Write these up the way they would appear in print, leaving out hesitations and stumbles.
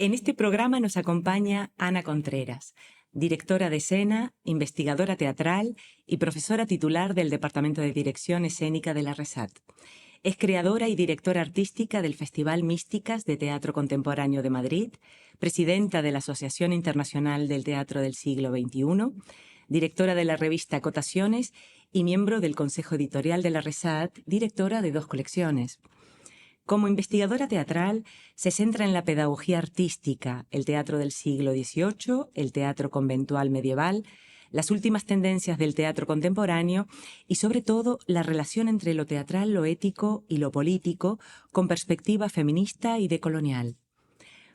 En este programa nos acompaña Ana Contreras, directora de escena, investigadora teatral y profesora titular del Departamento de Dirección Escénica de la RESAT. Es creadora y directora artística del Festival Místicas de Teatro Contemporáneo de Madrid, presidenta de la Asociación Internacional del Teatro del Siglo XXI, directora de la revista Cotaciones y miembro del Consejo Editorial de la RESAT, directora de 2 colecciones. Como investigadora teatral, se centra en la pedagogía artística, el teatro del siglo XVIII, el teatro conventual medieval, las últimas tendencias del teatro contemporáneo y, sobre todo, la relación entre lo teatral, lo ético y lo político, con perspectiva feminista y decolonial.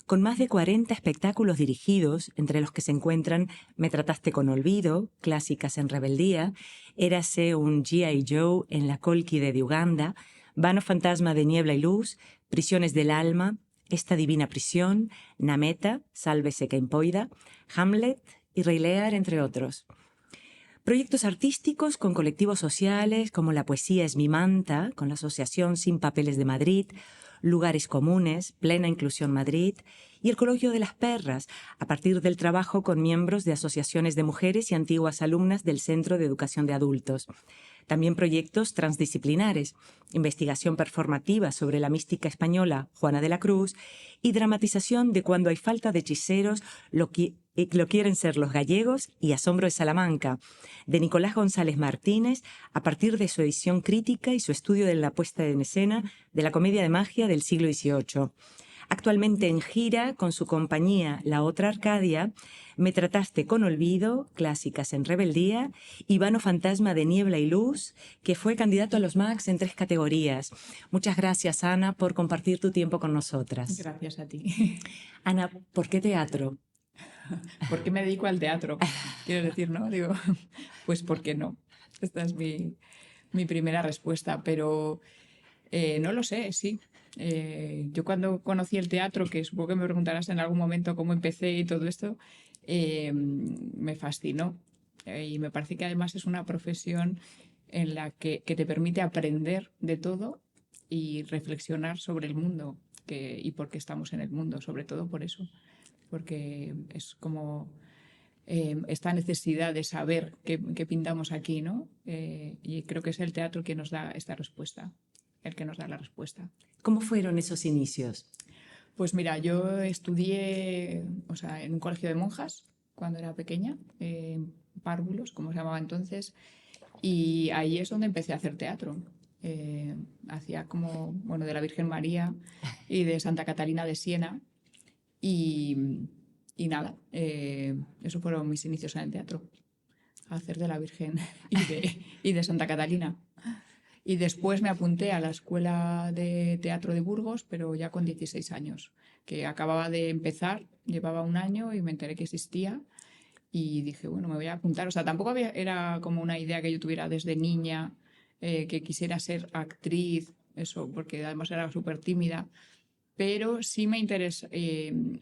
Con más de 40 espectáculos dirigidos, entre los que se encuentran Me trataste con olvido, Clásicas en rebeldía, Érase un G.I. Joe en la Cólquide de Uganda, Vano fantasma de niebla y luz, Prisiones del alma, Esta divina prisión, Nameta, Sálvese quem poida, Hamlet y Rey Lear, entre otros. Proyectos artísticos con colectivos sociales como La poesía es mi manta, con la Asociación Sin Papeles de Madrid, Lugares comunes, Plena Inclusión Madrid y el Coloquio de las Perras, a partir del trabajo con miembros de asociaciones de mujeres y antiguas alumnas del Centro de Educación de Adultos. También proyectos transdisciplinares, investigación performativa sobre la mística española Juana de la Cruz y dramatización de Cuando hay falta de hechiceros, lo quieren ser los gallegos y Asombro de Salamanca, de Nicolás González Martínez, a partir de su edición crítica y su estudio de la puesta en escena de la comedia de magia del siglo XVIII. Actualmente en gira con su compañía La Otra Arcadia, Me trataste con olvido, Clásicas en rebeldía, y Vano fantasma de niebla y luz, que fue candidato a los Max en 3 categorías. Muchas gracias, Ana, por compartir tu tiempo con nosotras. Gracias a ti. Ana, ¿por qué teatro? ¿Por qué me dedico al teatro? Quiero decir, ¿no? Digo, pues ¿por qué no? Esta es mi primera respuesta, pero no lo sé, sí. Yo cuando conocí el teatro, que supongo que me preguntarás en algún momento cómo empecé y todo esto, me fascinó. Y me parece que además es una profesión en la que te permite aprender de todo y reflexionar sobre el mundo y por qué estamos en el mundo, sobre todo por eso. Porque es como esta necesidad de saber qué pintamos aquí, ¿no? Y creo que es el teatro que nos da esta respuesta, el que nos da la respuesta. ¿Cómo fueron esos inicios? Pues mira, yo estudié, o sea, en un colegio de monjas cuando era pequeña, párvulos, como se llamaba entonces, y ahí es donde empecé a hacer teatro. Hacía como, bueno, de la Virgen María y de Santa Catalina de Siena. Y nada, esos fueron mis inicios en el teatro, hacer de la Virgen y de Santa Catalina. Y después me apunté a la Escuela de Teatro de Burgos, pero ya con 16 años, que acababa de empezar, llevaba un año y me enteré que existía y dije, bueno, me voy a apuntar. O sea, tampoco era como una idea que yo tuviera desde niña, que quisiera ser actriz, eso, porque además era súper tímida, pero sí me interesa,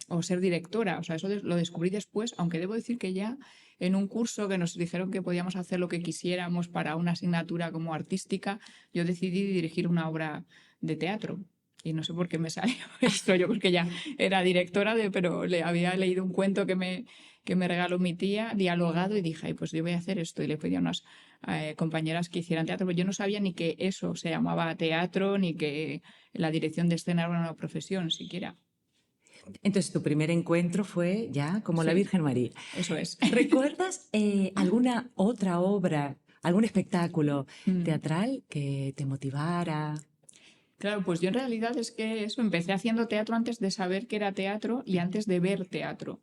o ser directora, o sea, eso lo descubrí después, aunque debo decir que ya en un curso que nos dijeron que podíamos hacer lo que quisiéramos para una asignatura como artística, yo decidí dirigir una obra de teatro. Y no sé por qué me salió esto, yo porque ya era directora, pero le había leído un cuento que me regaló mi tía, dialogado, y dije, ay, pues yo voy a hacer esto. Y le pedí a unas compañeras que hicieran teatro, pero yo no sabía ni que eso se llamaba teatro, ni que la dirección de escena era una profesión siquiera. Entonces, tu primer encuentro fue ya como la Sí, Virgen María. eso es. ¿Recuerdas alguna otra obra, algún espectáculo teatral que te motivara? Claro, pues yo en realidad es que eso, empecé haciendo teatro antes de saber que era teatro y antes de ver teatro.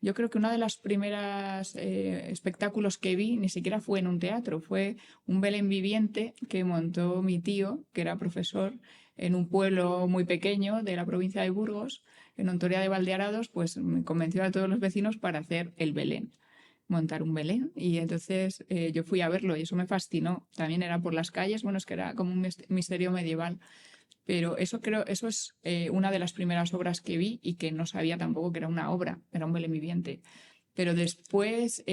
Yo creo que una de las primeras espectáculos que vi ni siquiera fue en un teatro, fue un Belén viviente que montó mi tío, que era profesor en un pueblo muy pequeño de la provincia de Burgos, en Hontoria de Valdearados, pues me convenció a todos los vecinos para hacer el Belén, montar un Belén. Y entonces yo fui a verlo y eso me fascinó. También era por las calles, bueno, es que era como un misterio medieval. Pero eso es una de las primeras obras que vi y que no sabía tampoco que era una obra, era un Belén viviente. Pero después,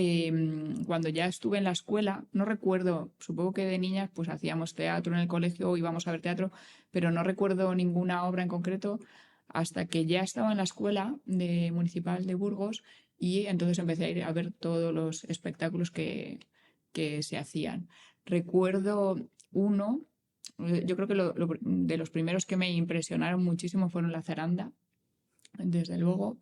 cuando ya estuve en la escuela, no recuerdo, supongo que de niñas pues hacíamos teatro en el colegio o íbamos a ver teatro, pero no recuerdo ninguna obra en concreto hasta que ya estaba en la escuela municipal de Burgos y entonces empecé a ir a ver todos los espectáculos que se hacían. Recuerdo uno, yo creo que de los primeros que me impresionaron muchísimo fueron La Zaranda, desde luego.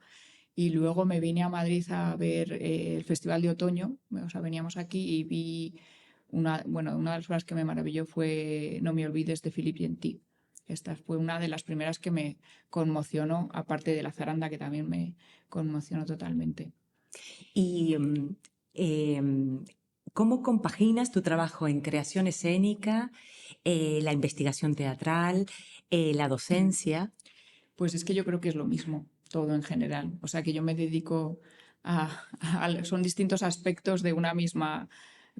Y luego me vine a Madrid a ver el Festival de Otoño. O sea, veníamos aquí y vi una de las obras que me maravilló fue No me olvides de Philippe Gentil. Esta fue una de las primeras que me conmocionó, aparte de La Zaranda, que también me conmocionó totalmente. Y ¿cómo compaginas tu trabajo en creación escénica, la investigación teatral, la docencia? Pues es que yo creo que es lo mismo, todo en general. O sea, que yo me dedico son distintos aspectos de una misma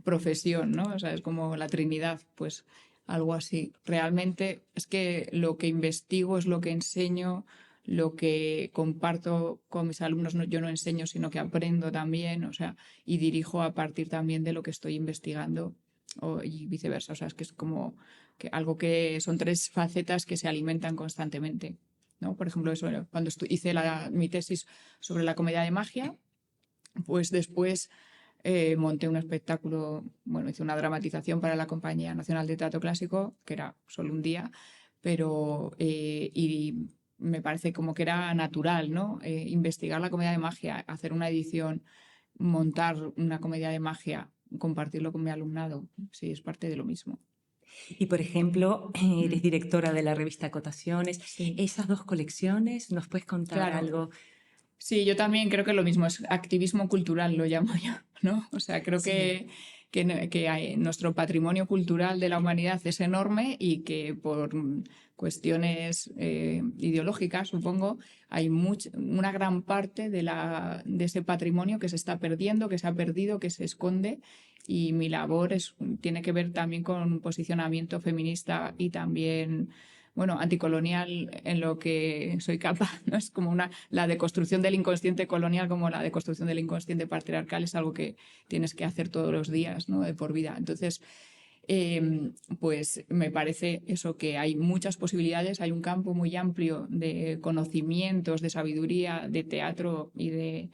profesión, ¿no? O sea, es como la Trinidad, pues algo así. Realmente es que lo que investigo es lo que enseño, lo que comparto con mis alumnos, yo no enseño, sino que aprendo también, o sea, y dirijo a partir también de lo que estoy investigando y viceversa. O sea, es que es como que algo que son tres facetas que se alimentan constantemente, ¿no? Por ejemplo, eso, cuando hice mi tesis sobre la comedia de magia, pues después monté un espectáculo, bueno, hice una dramatización para la Compañía Nacional de Teatro Clásico, que era solo un día, pero y me parece como que era natural, ¿no? Investigar la comedia de magia, hacer una edición, montar una comedia de magia, compartirlo con mi alumnado, sí, es parte de lo mismo. Y, por ejemplo, eres directora de la revista Acotaciones. Sí. Esas dos colecciones, ¿nos puedes contar algo? Sí, yo también creo que lo mismo, es activismo cultural, lo llamo yo, ¿no? O sea, creo que nuestro patrimonio cultural de la humanidad es enorme y que por cuestiones ideológicas, supongo, hay una gran parte de ese patrimonio que se está perdiendo, que se ha perdido, que se esconde. Y mi labor tiene que ver también con posicionamiento feminista y también, bueno, anticolonial en lo que soy capaz, ¿no? Es como la deconstrucción del inconsciente colonial, como la deconstrucción del inconsciente patriarcal, es algo que tienes que hacer todos los días, ¿no? De por vida. Entonces, pues me parece eso, que hay muchas posibilidades, hay un campo muy amplio de conocimientos, de sabiduría, de teatro y de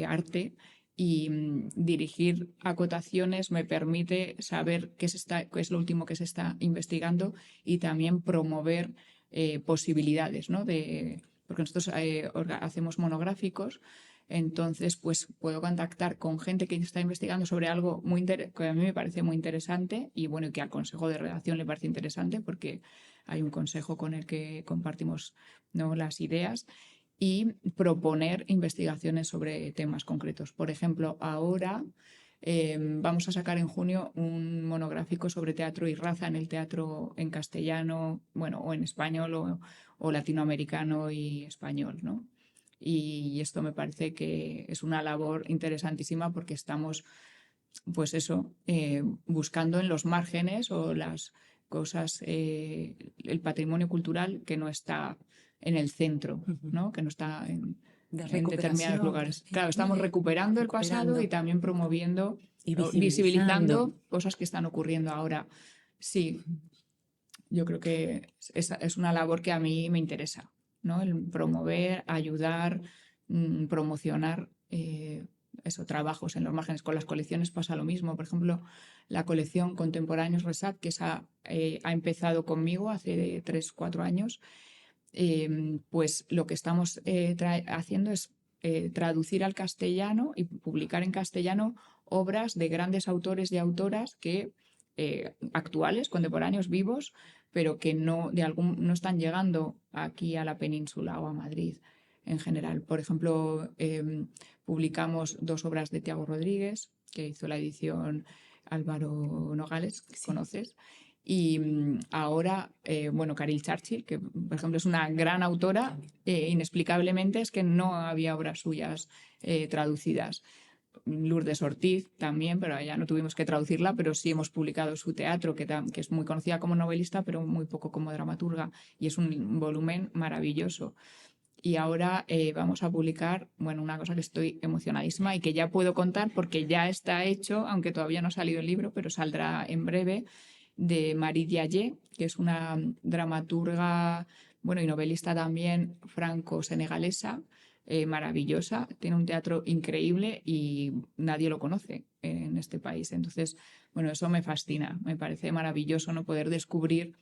arte. Y dirigir Acotaciones me permite saber qué es lo último que se está investigando y también promover posibilidades, ¿no? Porque nosotros hacemos monográficos, entonces pues puedo contactar con gente que está investigando sobre algo que a mí me parece muy interesante y bueno, que al consejo de redacción le parece interesante porque hay un consejo con el que compartimos, ¿no?, las ideas, y proponer investigaciones sobre temas concretos. Por ejemplo, ahora vamos a sacar en junio un monográfico sobre teatro y raza en el teatro en castellano, bueno, o en español o latinoamericano y español, ¿no? Y esto me parece que es una labor interesantísima porque estamos, pues eso, buscando en los márgenes o las cosas, el patrimonio cultural que no está en el centro, ¿no? Que no está en determinados lugares. Claro, estamos recuperando el pasado y también promoviendo y visibilizando cosas que están ocurriendo ahora. Sí, yo creo que es una labor que a mí me interesa, ¿no? El promover, ayudar, promocionar trabajos en los márgenes. Con las colecciones pasa lo mismo. Por ejemplo, la colección Contemporáneos Resat, que ha empezado conmigo hace 3-4 años, pues lo que estamos haciendo es traducir al castellano y publicar en castellano obras de grandes autores y autoras que actuales, contemporáneos, vivos, pero que no están llegando aquí a la península o a Madrid en general. Por ejemplo, publicamos 2 obras de Tiago Rodríguez, que hizo la edición Álvaro Nogales, que conoces. Y ahora, bueno, Caril Churchill, que por ejemplo es una gran autora, inexplicablemente es que no había obras suyas traducidas. Lourdes Ortiz también, pero ya no tuvimos que traducirla, pero sí hemos publicado su teatro, que es muy conocida como novelista, pero muy poco como dramaturga, y es un volumen maravilloso. Y ahora vamos a publicar, bueno, una cosa que estoy emocionadísima y que ya puedo contar porque ya está hecho, aunque todavía no ha salido el libro, pero saldrá en breve, de Marie Diallé, que es una dramaturga bueno, y novelista también franco-senegalesa, maravillosa, tiene un teatro increíble y nadie lo conoce en este país. Entonces, bueno, eso me fascina, me parece maravilloso no poder descubrir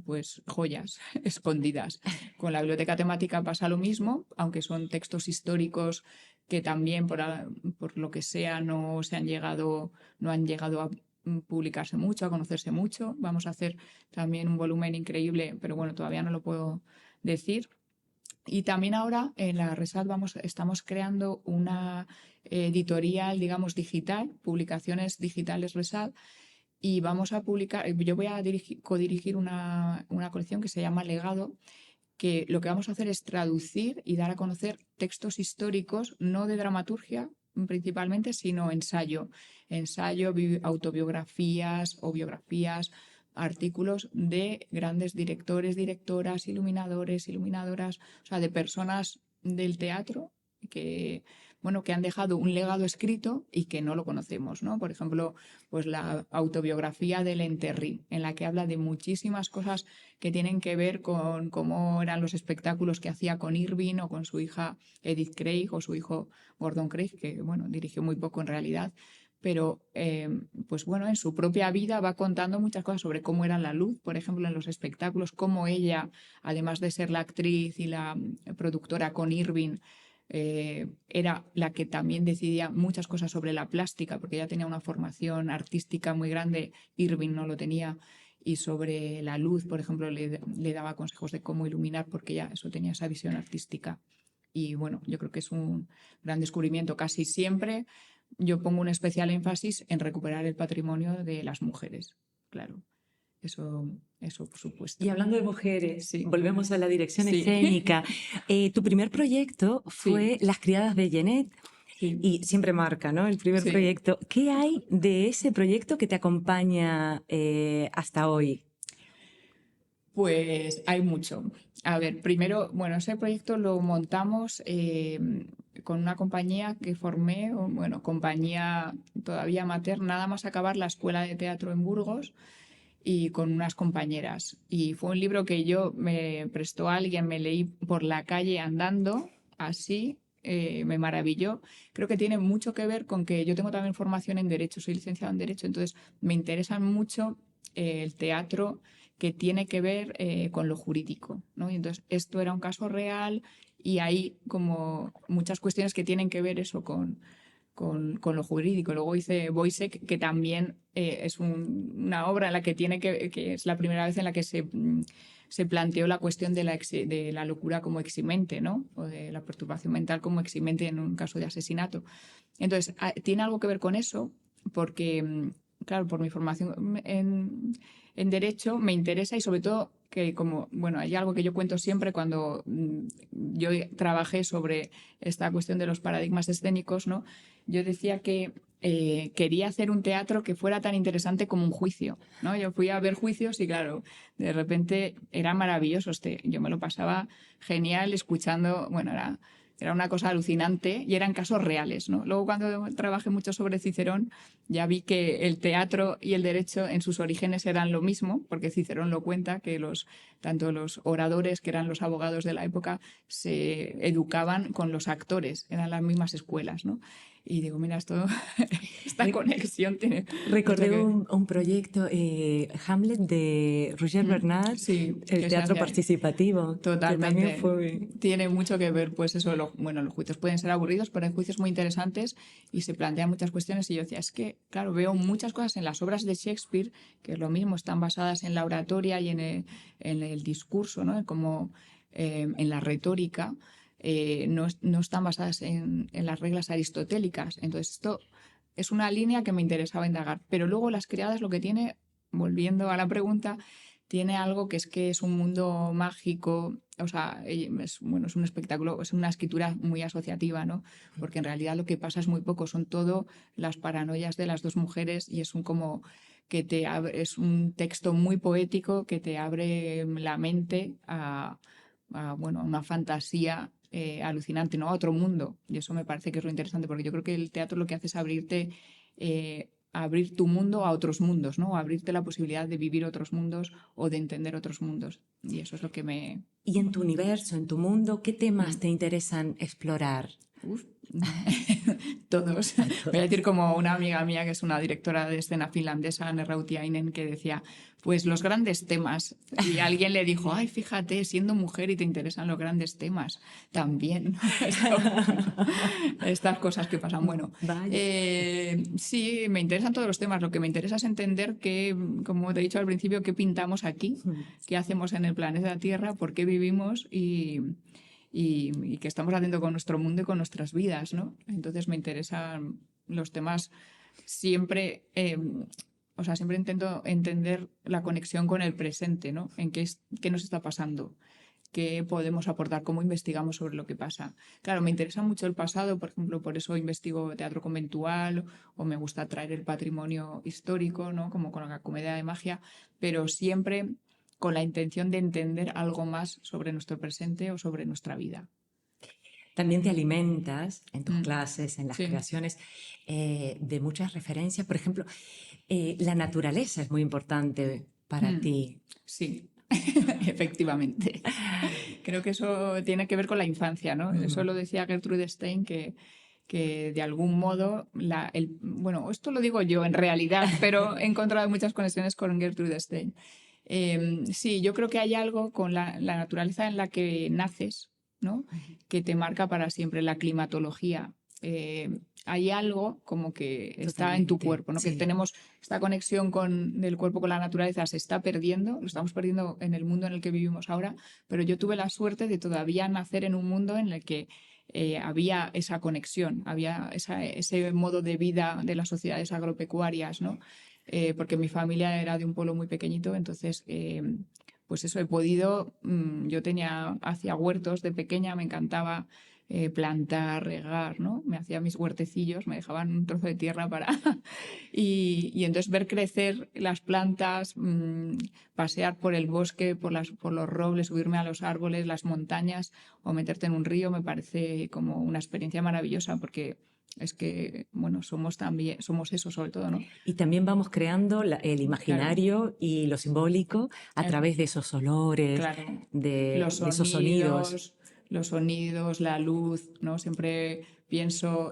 pues joyas escondidas. Con la biblioteca temática pasa lo mismo, aunque son textos históricos que también por lo que sea no han llegado a publicarse mucho, a conocerse mucho. Vamos a hacer también un volumen increíble, pero bueno, todavía no lo puedo decir. Y también ahora en la Resat estamos creando una editorial, digamos, digital, publicaciones digitales Resat, y vamos a publicar, yo voy a codirigir una colección que se llama Legado, que lo que vamos a hacer es traducir y dar a conocer textos históricos, no de dramaturgia principalmente, sino ensayo, autobiografías o biografías, artículos de grandes directores, directoras, iluminadores, iluminadoras, o sea, de personas del teatro que, bueno, que han dejado un legado escrito y que no lo conocemos, ¿no? Por ejemplo, pues la autobiografía de Lenterry, en la que habla de muchísimas cosas que tienen que ver con cómo eran los espectáculos que hacía con Irving o con su hija Edith Craig o su hijo Gordon Craig, que, bueno, dirigió muy poco en realidad, pero pues bueno, en su propia vida va contando muchas cosas sobre cómo era la luz, por ejemplo, en los espectáculos, cómo ella, además de ser la actriz y la productora con Irving, era la que también decidía muchas cosas sobre la plástica, porque ella tenía una formación artística muy grande, Irving no lo tenía, y sobre la luz, por ejemplo, le daba consejos de cómo iluminar, porque ella eso tenía esa visión artística. Y bueno, yo creo que es un gran descubrimiento. Casi siempre yo pongo un especial énfasis en recuperar el patrimonio de las mujeres, claro. Eso por supuesto. Y hablando de mujeres, Sí. volvemos a la dirección Sí. escénica. Tu primer proyecto fue Sí. Las criadas de Genet. Sí. Y siempre marca, ¿no? El primer Sí. proyecto. ¿Qué hay de ese proyecto que te acompaña hasta hoy? Pues hay mucho. A ver, primero, bueno, ese proyecto lo montamos con una compañía que formé, bueno, compañía todavía amateur, nada más acabar la escuela de teatro en Burgos, y con unas compañeras. Y fue un libro que yo me prestó a alguien, me leí por la calle andando, así, me maravilló. Creo que tiene mucho que ver con que yo tengo también formación en Derecho, soy licenciada en Derecho, entonces me interesa mucho el teatro que tiene que ver con lo jurídico, ¿no? Y entonces esto era un caso real y hay como muchas cuestiones que tienen que ver eso con lo jurídico. Luego hice Boisek, que también es una obra en la que es la primera vez en la que se planteó la cuestión de la locura como eximente, ¿no? O de la perturbación mental como eximente en un caso de asesinato. Entonces, tiene algo que ver con eso, porque, claro, por mi formación en Derecho me interesa, y sobre todo que como, bueno, hay algo que yo cuento siempre cuando yo trabajé sobre esta cuestión de los paradigmas escénicos, ¿no? Yo decía que quería hacer un teatro que fuera tan interesante como un juicio, ¿no? Yo fui a ver juicios y claro, de repente era maravilloso. Yo me lo pasaba genial escuchando, bueno, era una cosa alucinante y eran casos reales, ¿no? Luego cuando trabajé mucho sobre Cicerón ya vi que el teatro y el derecho en sus orígenes eran lo mismo, porque Cicerón lo cuenta, que tanto los oradores, que eran los abogados de la época, se educaban con los actores, eran las mismas escuelas, ¿no? Y digo, mira, esta conexión tiene... Recordé un proyecto, Hamlet, de Roger Bernard, sí, el teatro participativo. Totalmente. Que también fue... Tiene mucho que ver, pues eso, bueno, los juicios pueden ser aburridos, pero hay juicios muy interesantes y se plantean muchas cuestiones. Y yo decía, es que, claro, veo muchas cosas en las obras de Shakespeare, que es lo mismo, están basadas en la oratoria y en el discurso, ¿no? Como en la retórica. No están basadas en las reglas aristotélicas. Entonces, esto es una línea que me interesaba indagar. Pero luego Las criadas lo que tiene, volviendo a la pregunta, tiene algo que es un mundo mágico, o sea, es un espectáculo, es una escritura muy asociativa, ¿no? Porque en realidad lo que pasa es muy poco, son todo las paranoias de las dos mujeres y es es un texto muy poético que te abre la mente a una fantasía alucinante, ¿no? A otro mundo. Y eso me parece que es lo interesante, porque yo creo que el teatro lo que hace es abrirte abrir tu mundo a otros mundos, ¿no? O abrirte la posibilidad de vivir otros mundos o de entender otros mundos. Y eso es lo que me... Y en tu universo, en tu mundo, ¿qué temas te interesan explorar? Uf, todos. A Voy a todos. decir como una amiga mía que es una directora de escena finlandesa, Anne Rautiainen, que decía, pues los grandes temas. Y alguien le dijo, ay, fíjate, siendo mujer y te interesan los grandes temas, también. Estas cosas que pasan. Bueno, Vaya. sí, me interesan todos los temas. Lo que me interesa es entender que, como te he dicho al principio, qué pintamos aquí, qué hacemos en el planeta Tierra, por qué vivimos y qué estamos haciendo con nuestro mundo y con nuestras vidas, ¿no? Entonces me interesan los temas siempre, o sea, siempre intento entender la conexión con el presente, ¿no? En qué nos está pasando, qué podemos aportar, cómo investigamos sobre lo que pasa. Claro, me interesa mucho el pasado, por ejemplo, por eso investigo teatro conventual o me gusta traer el patrimonio histórico, ¿no? Como con la comedia de magia, pero siempre con la intención de entender algo más sobre nuestro presente o sobre nuestra vida. También te alimentas en tus clases, en las Sí. creaciones, de muchas referencias. Por ejemplo, la naturaleza es muy importante para ti. Sí, efectivamente. Creo que eso tiene que ver con la infancia, ¿no? Eso lo decía Gertrude Stein, que de algún modo, bueno, esto lo digo yo en realidad, pero he encontrado muchas conexiones con Gertrude Stein. Sí, yo creo que hay algo con la naturaleza en la que naces, ¿no? Que te marca para siempre la climatología. Hay algo como que está en tu Totalmente, cuerpo, ¿no? Que sí. tenemos esta conexión del cuerpo con la naturaleza, se está perdiendo, lo estamos perdiendo en el mundo en el que vivimos ahora, pero yo tuve la suerte de todavía nacer en un mundo en el que había esa conexión, había ese modo de vida de las sociedades agropecuarias, ¿no? Porque mi familia era de un pueblo muy pequeñito, entonces, pues eso, he podido, hacía huertos de pequeña, me encantaba plantar, regar, ¿no? Me hacía mis huertecillos, me dejaban un trozo de tierra para... y entonces ver crecer las plantas, pasear por el bosque, por los robles, subirme a los árboles, las montañas o meterte en un río, me parece como una experiencia maravillosa porque es que, bueno, somos eso sobre todo, ¿no? Y también vamos creando el imaginario y lo simbólico a través de esos olores, Claro, de esos sonidos. los sonidos, la luz, ¿no? Siempre pienso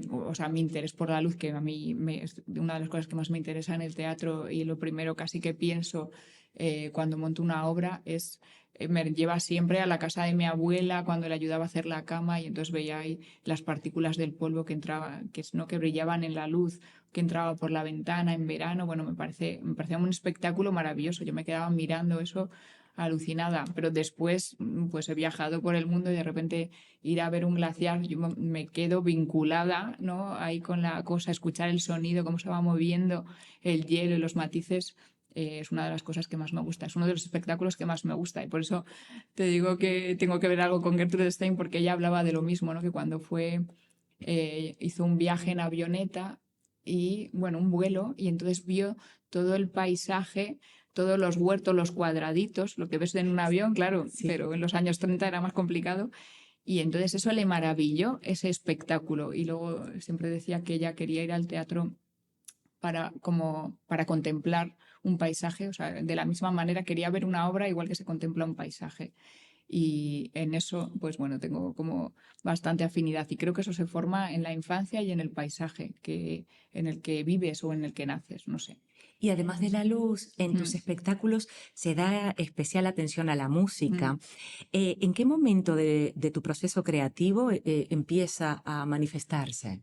o sea, mi interés por la luz, que a mí es una de las cosas que más me interesa en el teatro y lo primero casi que pienso cuando monto una obra me lleva siempre a la casa de mi abuela cuando le ayudaba a hacer la cama y entonces veía ahí las partículas del polvo que entraba, ¿no? Que brillaban en la luz, que entraba por la ventana en verano. Bueno, me parecía un espectáculo maravilloso. Yo me quedaba mirando eso alucinada, pero después pues he viajado por el mundo y de repente ir a ver un glaciar, yo me quedo vinculada, ¿no? Ahí con la cosa, escuchar el sonido, cómo se va moviendo el hielo y los matices. Es una de las cosas que más me gusta, es uno de los espectáculos que más me gusta y por eso te digo que tengo que ver algo con Gertrude Stein porque ella hablaba de lo mismo, ¿no? Que cuando hizo un viaje en avioneta y, bueno, un vuelo y entonces vio todo el paisaje, todos los huertos, los cuadraditos, lo que ves en un avión, claro, Sí. pero en los años 30 era más complicado. Y entonces eso le maravilló, ese espectáculo. Y luego siempre decía que ella quería ir al teatro para contemplar un paisaje, o sea, de la misma manera quería ver una obra igual que se contempla un paisaje. Y en eso, pues bueno, tengo como bastante afinidad y creo que eso se forma en la infancia y en el paisaje en el que vives o en el que naces, no sé. Y además de la luz, en tus espectáculos se da especial atención a la música. ¿En qué momento de tu proceso creativo empieza a manifestarse?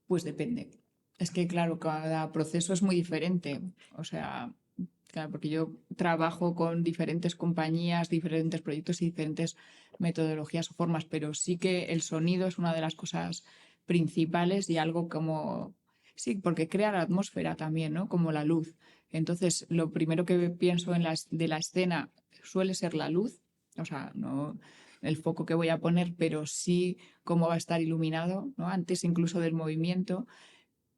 Pues depende. Es que, claro, cada proceso es muy diferente. O sea, claro, porque yo trabajo con diferentes compañías, diferentes proyectos y diferentes metodologías o formas, pero sí que el sonido es una de las cosas principales y algo como, sí, porque crea la atmósfera también, ¿no? Como la luz. Entonces, lo primero que pienso de la escena suele ser la luz, o sea, no el foco que voy a poner, pero sí cómo va a estar iluminado, ¿no? Antes incluso del movimiento.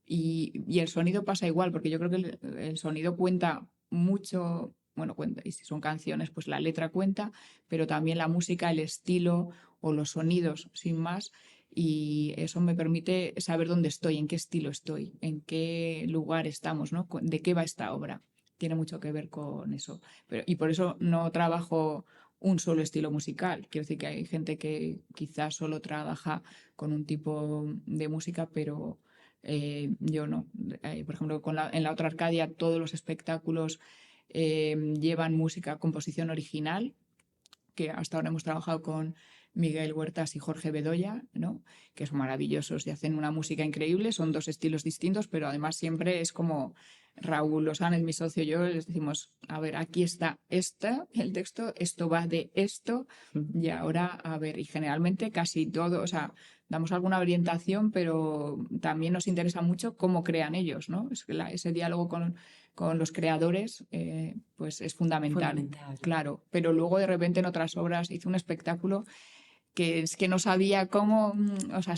Y el sonido pasa igual, porque yo creo que el sonido cuenta mucho, bueno, cuenta, y si son canciones, pues la letra cuenta, pero también la música, el estilo o los sonidos, sin más, y eso me permite saber dónde estoy, en qué estilo estoy, en qué lugar estamos, ¿no? De qué va esta obra. Tiene mucho que ver con eso. Y por eso no trabajo un solo estilo musical. Quiero decir que hay gente que quizás solo trabaja con un tipo de música, pero yo no. Por ejemplo, en la otra Arcadia todos los espectáculos llevan música, composición original, que hasta ahora hemos trabajado con Miguel Huertas y Jorge Bedoya, ¿no? Que son maravillosos y hacen una música increíble, son dos estilos distintos, pero además siempre es como Raúl Lozánez, mi socio y yo, les decimos, a ver, aquí está el texto, esto va de esto, y ahora, a ver, y generalmente casi todo, o sea, damos alguna orientación, pero también nos interesa mucho cómo crean ellos, ¿no? Ese diálogo con los creadores, pues es fundamental. Claro, pero luego de repente en otras obras hice un espectáculo que es que no sabía cómo, o sea,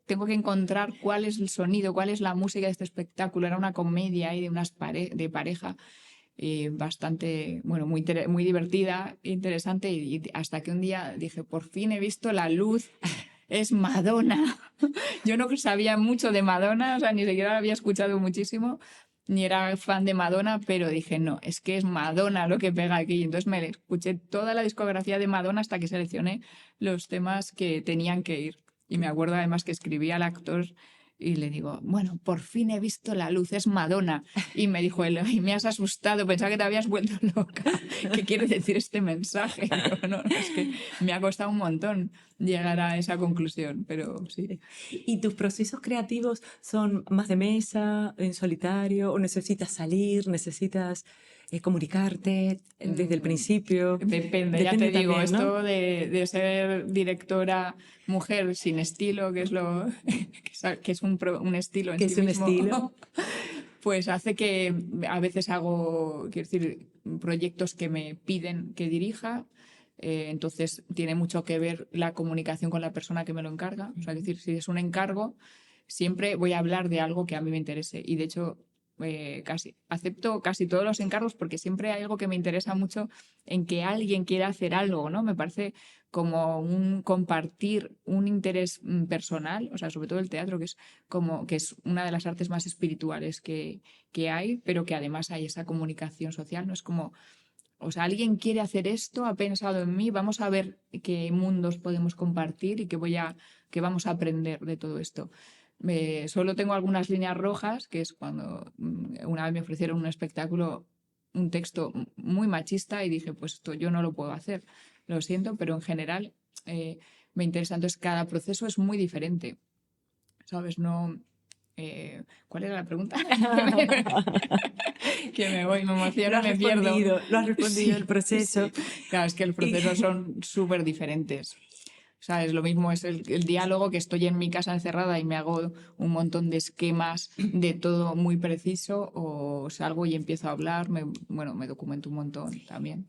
tengo que encontrar cuál es el sonido, cuál es la música de este espectáculo. Era una comedia ahí de pareja bastante, bueno, muy divertida, interesante, y hasta que un día dije, por fin he visto la luz. Es Madonna. Yo no sabía mucho de Madonna, o sea, ni siquiera la había escuchado muchísimo, ni era fan de Madonna, pero dije, no, es que es Madonna lo que pega aquí. Entonces me escuché toda la discografía de Madonna hasta que seleccioné los temas que tenían que ir. Y me acuerdo además que escribí al actor y le digo, bueno, por fin he visto la luz, es Madonna. Y me dijo él, ay, me has asustado, pensaba que te habías vuelto loca. ¿Qué quiere decir este mensaje? Y digo, no, es que me ha costado un montón llegar a esa conclusión, pero sí. ¿Y tus procesos creativos son más de mesa, en solitario, o necesitas salir, necesitas comunicarte desde el principio? Depende, ya te digo, también, ¿no? esto de ser directora mujer sin estilo, que es que es un estilo en Que sí es un mismo, estilo. pues hace que a veces quiero decir, proyectos que me piden que dirija. Entonces tiene mucho que ver la comunicación con la persona que me lo encarga. O sea, es decir, si es un encargo, siempre voy a hablar de algo que a mí me interese. Y de hecho, acepto casi todos los encargos porque siempre hay algo que me interesa mucho en que alguien quiera hacer algo, ¿no? Me parece como un compartir un interés personal, o sea, sobre todo el teatro, que es una de las artes más espirituales que hay, pero que además hay esa comunicación social, ¿no? Es como, o sea, alguien quiere hacer esto, ha pensado en mí, vamos a ver qué mundos podemos compartir y qué vamos a aprender de todo esto. Solo tengo algunas líneas rojas, que es cuando una vez me ofrecieron un espectáculo, un texto muy machista y dije, pues esto yo no lo puedo hacer, lo siento, pero en general me interesa. Entonces, cada proceso es muy diferente, ¿sabes? No, ¿cuál era la pregunta? Que me voy, me emociono, me pierdo. Lo has respondido, el Sí, proceso. sí. Claro, es que los procesos son súper diferentes. ¿Sabes? Lo mismo es el diálogo, que estoy en mi casa encerrada y me hago un montón de esquemas de todo muy preciso, o salgo y empiezo a hablar, bueno, me documento un montón también.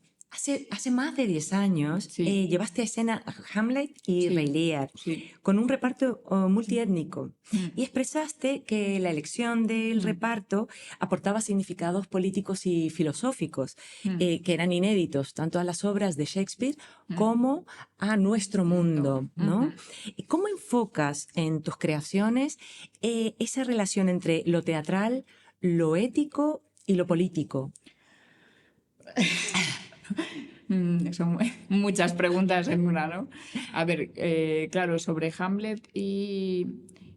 Hace más de 10 años Sí. llevaste a escena a Hamlet y Sí, Rey Lear sí. con un reparto multiétnico y expresaste que la elección del reparto aportaba significados políticos y filosóficos que eran inéditos tanto a las obras de Shakespeare como a nuestro mundo, ¿no? ¿Cómo enfocas en tus creaciones esa relación entre lo teatral, lo ético y lo político? Son muchas preguntas en una, ¿no? A ver, claro, sobre Hamlet y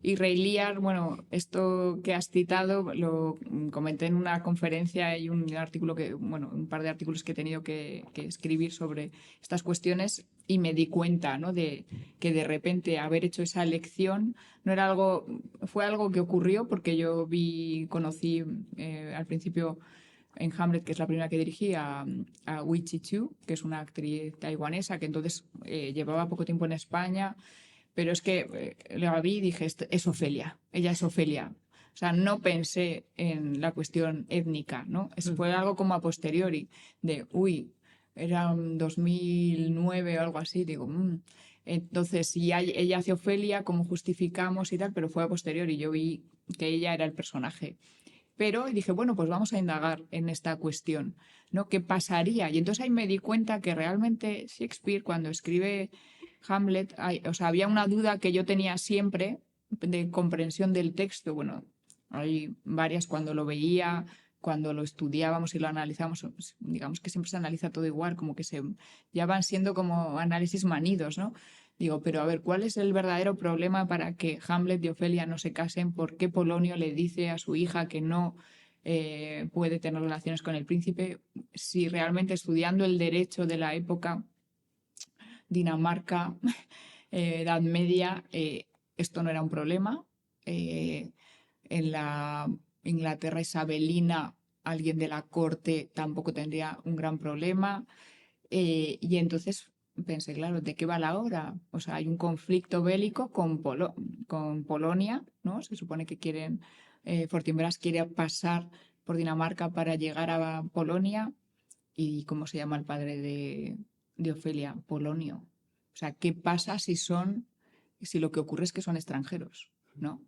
Rey Lear, bueno, esto que has citado lo comenté en una conferencia y un artículo bueno, un par de artículos que he tenido que escribir sobre estas cuestiones, y me di cuenta, ¿no? De que de repente haber hecho esa elección fue algo que ocurrió porque yo conocí al principio en Hamlet, que es la primera que dirigí, a Wei Chi-chu, que es una actriz taiwanesa que entonces llevaba poco tiempo en España, pero es que la vi y dije, es Ofelia, ella es Ofelia. O sea, no pensé en la cuestión étnica, ¿no? Fue algo como a posteriori, era 2009 o algo así, digo, Entonces, si ella hace Ofelia, ¿cómo justificamos y tal? Pero fue a posteriori, yo vi que ella era el personaje. Pero dije, bueno, pues vamos a indagar en esta cuestión, ¿no? ¿Qué pasaría? Y entonces ahí me di cuenta que realmente Shakespeare, cuando escribe Hamlet, o sea, había una duda que yo tenía siempre de comprensión del texto. Bueno, hay varias cuando lo veía, cuando lo estudiábamos y lo analizábamos, digamos que siempre se analiza todo igual, como que ya van siendo como análisis manidos, ¿no? Digo, pero a ver, ¿cuál es el verdadero problema para que Hamlet y Ofelia no se casen? ¿Por qué Polonio le dice a su hija que no puede tener relaciones con el príncipe? Si realmente estudiando el derecho de la época, Dinamarca, Edad Media, esto no era un problema. En la Inglaterra isabelina, alguien de la corte tampoco tendría un gran problema. Y entonces pensé, claro, ¿de qué va la obra? O sea, hay un conflicto bélico con Polonia, ¿no? Se supone que Fortinbras quiere pasar por Dinamarca para llegar a Polonia. ¿Y cómo se llama el padre de Ofelia? Polonio. O sea, ¿qué pasa si lo que ocurre es que son extranjeros, ¿no?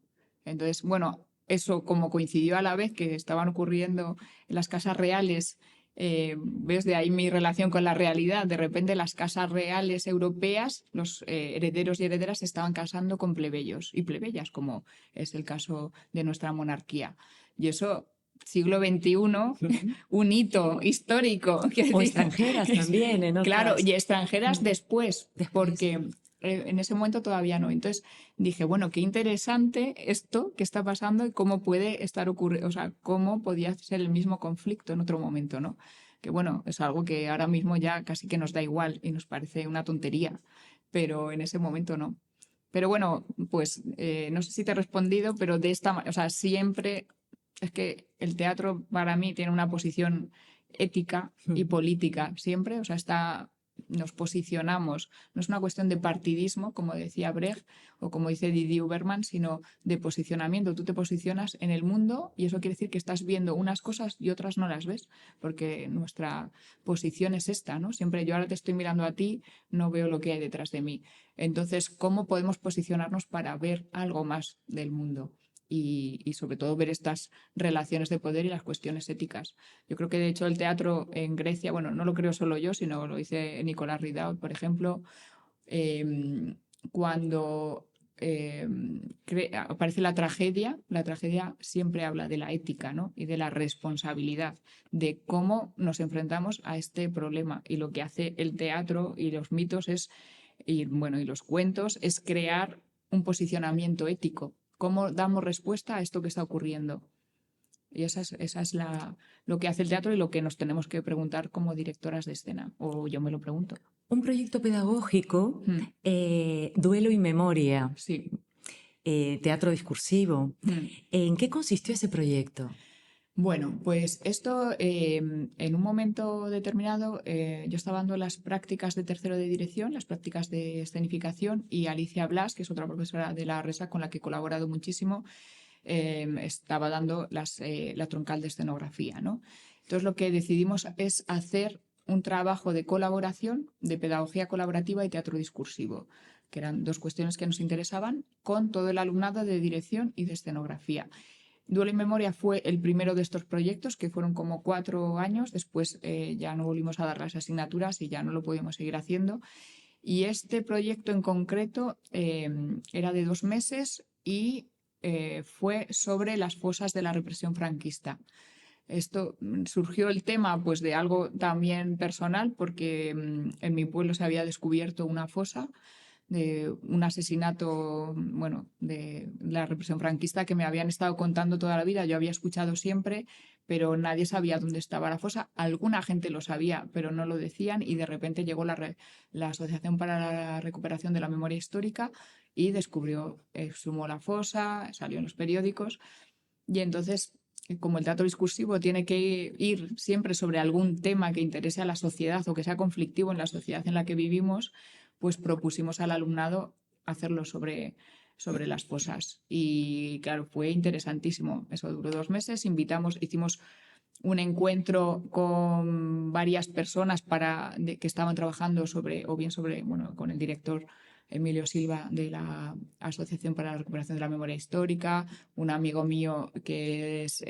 Entonces, bueno, eso como coincidió a la vez que estaban ocurriendo en las casas reales, ves de ahí mi relación con la realidad. De repente las casas reales europeas, los herederos y herederas se estaban casando con plebeyos y plebeyas, como es el caso de nuestra monarquía. Y eso, siglo XXI, un hito histórico. O extranjeras también, en Claro, otras. y extranjeras después, Después. porque en ese momento todavía no. Entonces dije, bueno, qué interesante esto que está pasando y cómo puede estar ocurriendo, o sea, cómo podía ser el mismo conflicto en otro momento, ¿no? Que bueno, es algo que ahora mismo ya casi que nos da igual y nos parece una tontería, pero en ese momento no. Pero bueno, pues no sé si te he respondido, pero de esta manera, o sea, siempre es que el teatro para mí tiene una posición ética y política siempre, o sea, nos posicionamos, no es una cuestión de partidismo, como decía Brecht o como dice Didier Huberman, sino de posicionamiento. Tú te posicionas en el mundo y eso quiere decir que estás viendo unas cosas y otras no las ves, porque nuestra posición es esta, ¿no? Siempre yo ahora te estoy mirando a ti, no veo lo que hay detrás de mí. Entonces, ¿cómo podemos posicionarnos para ver algo más del mundo? Y sobre todo ver estas relaciones de poder y las cuestiones éticas. Yo creo que de hecho el teatro en Grecia, bueno, no lo creo solo yo, sino lo dice Nicolás Ridaut, por ejemplo, cuando aparece la tragedia siempre habla de la ética, ¿no? Y de la responsabilidad, de cómo nos enfrentamos a este problema. Y lo que hace el teatro y los mitos y los cuentos es crear un posicionamiento ético. ¿Cómo damos respuesta a esto que está ocurriendo? Y esa es lo que hace el teatro y lo que nos tenemos que preguntar como directoras de escena. O yo me lo pregunto. Un proyecto pedagógico, Duelo y Memoria, Sí. teatro discursivo. ¿En qué consistió ese proyecto? Bueno, pues esto en un momento determinado yo estaba dando las prácticas de tercero de dirección, las prácticas de escenificación, y Alicia Blas, que es otra profesora de la RESA con la que he colaborado muchísimo, estaba dando la troncal de escenografía, ¿no? Entonces lo que decidimos es hacer un trabajo de colaboración, de pedagogía colaborativa y teatro discursivo, que eran dos cuestiones que nos interesaban, con todo el alumnado de dirección y de escenografía. Duelo y Memoria fue el primero de estos proyectos, que fueron como 4 años. Después ya no volvimos a dar las asignaturas y ya no lo pudimos seguir haciendo. Y este proyecto en concreto era de 2 meses y fue sobre las fosas de la represión franquista. Esto surgió el tema pues de algo también personal, porque en mi pueblo se había descubierto una fosa de un asesinato, bueno, de la represión franquista que me habían estado contando toda la vida. Yo había escuchado siempre, pero nadie sabía dónde estaba la fosa. Alguna gente lo sabía, pero no lo decían, y de repente llegó la Asociación para la Recuperación de la Memoria Histórica y exhumó la fosa, salió en los periódicos, y entonces, como el teatro discursivo tiene que ir siempre sobre algún tema que interese a la sociedad o que sea conflictivo en la sociedad en la que vivimos, pues propusimos al alumnado hacerlo sobre las fosas. Y claro, fue interesantísimo. Eso duró 2 meses. Hicimos un encuentro con varias personas que estaban trabajando con el director Emilio Silva de la Asociación para la Recuperación de la Memoria Histórica, un amigo mío que es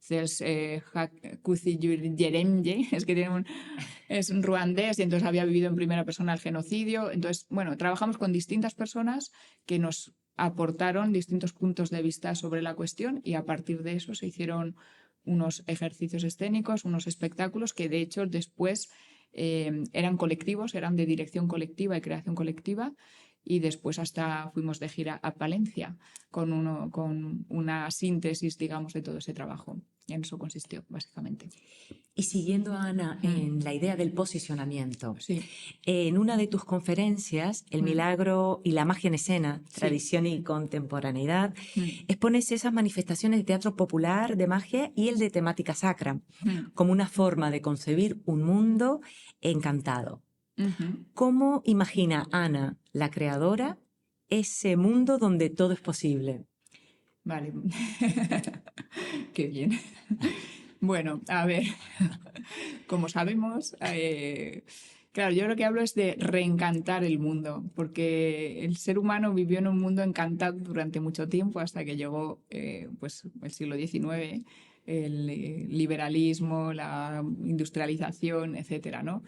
Cels Kuziyeremye, es que es un ruandés y entonces había vivido en primera persona el genocidio. Entonces, bueno, trabajamos con distintas personas que nos aportaron distintos puntos de vista sobre la cuestión y a partir de eso se hicieron unos ejercicios escénicos, unos espectáculos que de hecho después eran colectivos, eran de dirección colectiva y creación colectiva. Y después hasta fuimos de gira a Palencia con una síntesis, digamos, de todo ese trabajo. Y en eso consistió, básicamente. Y siguiendo, Ana, en la idea del posicionamiento, Sí. en una de tus conferencias, El milagro y la magia en escena, Sí. tradición y contemporaneidad, expones esas manifestaciones de teatro popular, de magia y el de temática sacra, como una forma de concebir un mundo encantado. ¿Cómo imagina Ana, la creadora, ese mundo donde todo es posible? Vale. Qué bien. Bueno, a ver, como sabemos, claro, yo lo que hablo es de reencantar el mundo, porque el ser humano vivió en un mundo encantado durante mucho tiempo hasta que llegó pues, el siglo XIX, el liberalismo, la industrialización, etcétera, ¿no?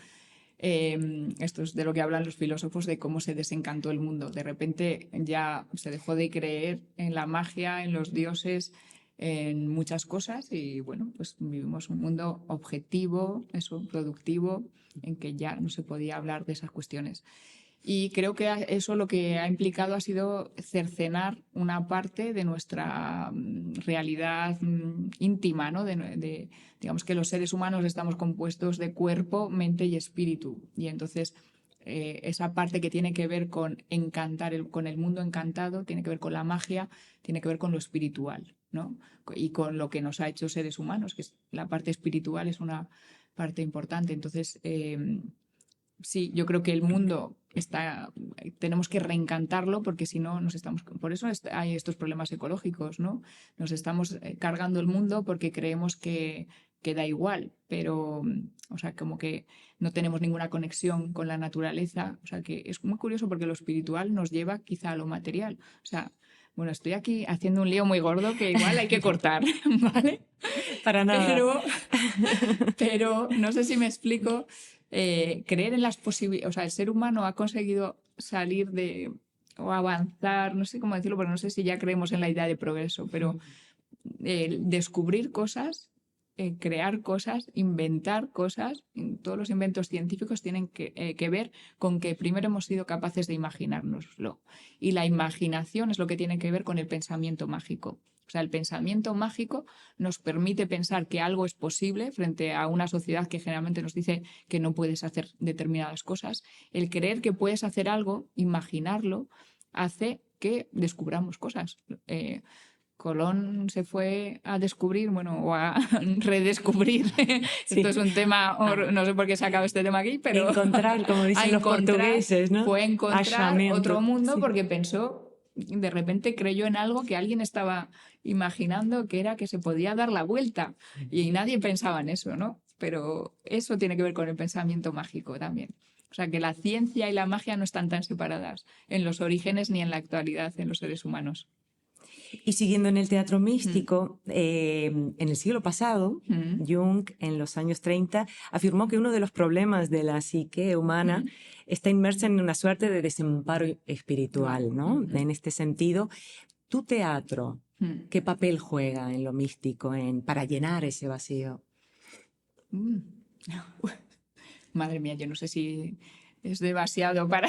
Esto es de lo que hablan los filósofos de cómo se desencantó el mundo. De repente ya se dejó de creer en la magia, en los dioses, en muchas cosas y bueno, pues vivimos un mundo objetivo, eso, productivo, en que ya no se podía hablar de esas cuestiones. Y creo que eso lo que ha implicado ha sido cercenar una parte de nuestra realidad íntima, ¿no? Digamos que los seres humanos estamos compuestos de cuerpo, mente y espíritu. Y entonces esa parte que tiene que ver con encantar, con el mundo encantado, tiene que ver con la magia, tiene que ver con lo espiritual, ¿no? Y con lo que nos ha hecho seres humanos, que es, la parte espiritual es una parte importante. Entonces, sí, yo creo que el mundo tenemos que reencantarlo porque si no nos estamos, por eso hay estos problemas ecológicos, ¿no? Nos estamos cargando el mundo porque creemos que da igual, pero, o sea, como que no tenemos ninguna conexión con la naturaleza, o sea, que es muy curioso porque lo espiritual nos lleva quizá a lo material, o sea, bueno, estoy aquí haciendo un lío muy gordo que igual hay que cortar, ¿vale? Para nada. Pero no sé si me explico. Creer en las posibilidades, o sea, el ser humano ha conseguido salir de o avanzar, no sé cómo decirlo, porque no sé si ya creemos en la idea de progreso, pero descubrir cosas, crear cosas, inventar cosas, todos los inventos científicos tienen que ver con que primero hemos sido capaces de imaginárnoslo. Y la imaginación es lo que tiene que ver con el pensamiento mágico. O sea, el pensamiento mágico nos permite pensar que algo es posible frente a una sociedad que generalmente nos dice que no puedes hacer determinadas cosas. El creer que puedes hacer algo, imaginarlo, hace que descubramos cosas. Colón se fue a descubrir, bueno, o a redescubrir. Sí. Esto es un tema, no sé por qué he sacado este tema aquí, pero Encontrar, como dicen los portugueses, ¿no? Fue encontrar Achamiento. otro mundo Sí. porque pensó, de repente creyó en algo que alguien estaba imaginando que era que se podía dar la vuelta y nadie pensaba en eso, ¿no? Pero eso tiene que ver con el pensamiento mágico también. O sea, que la ciencia y la magia no están tan separadas en los orígenes ni en la actualidad en los seres humanos. Y siguiendo en el teatro místico, en el siglo pasado, Jung, en los años 30, afirmó que uno de los problemas de la psique humana está inmersa en una suerte de desamparo espiritual, ¿no? En este sentido, ¿tu teatro qué papel juega en lo místico, para llenar ese vacío? Madre mía, yo no sé si es demasiado para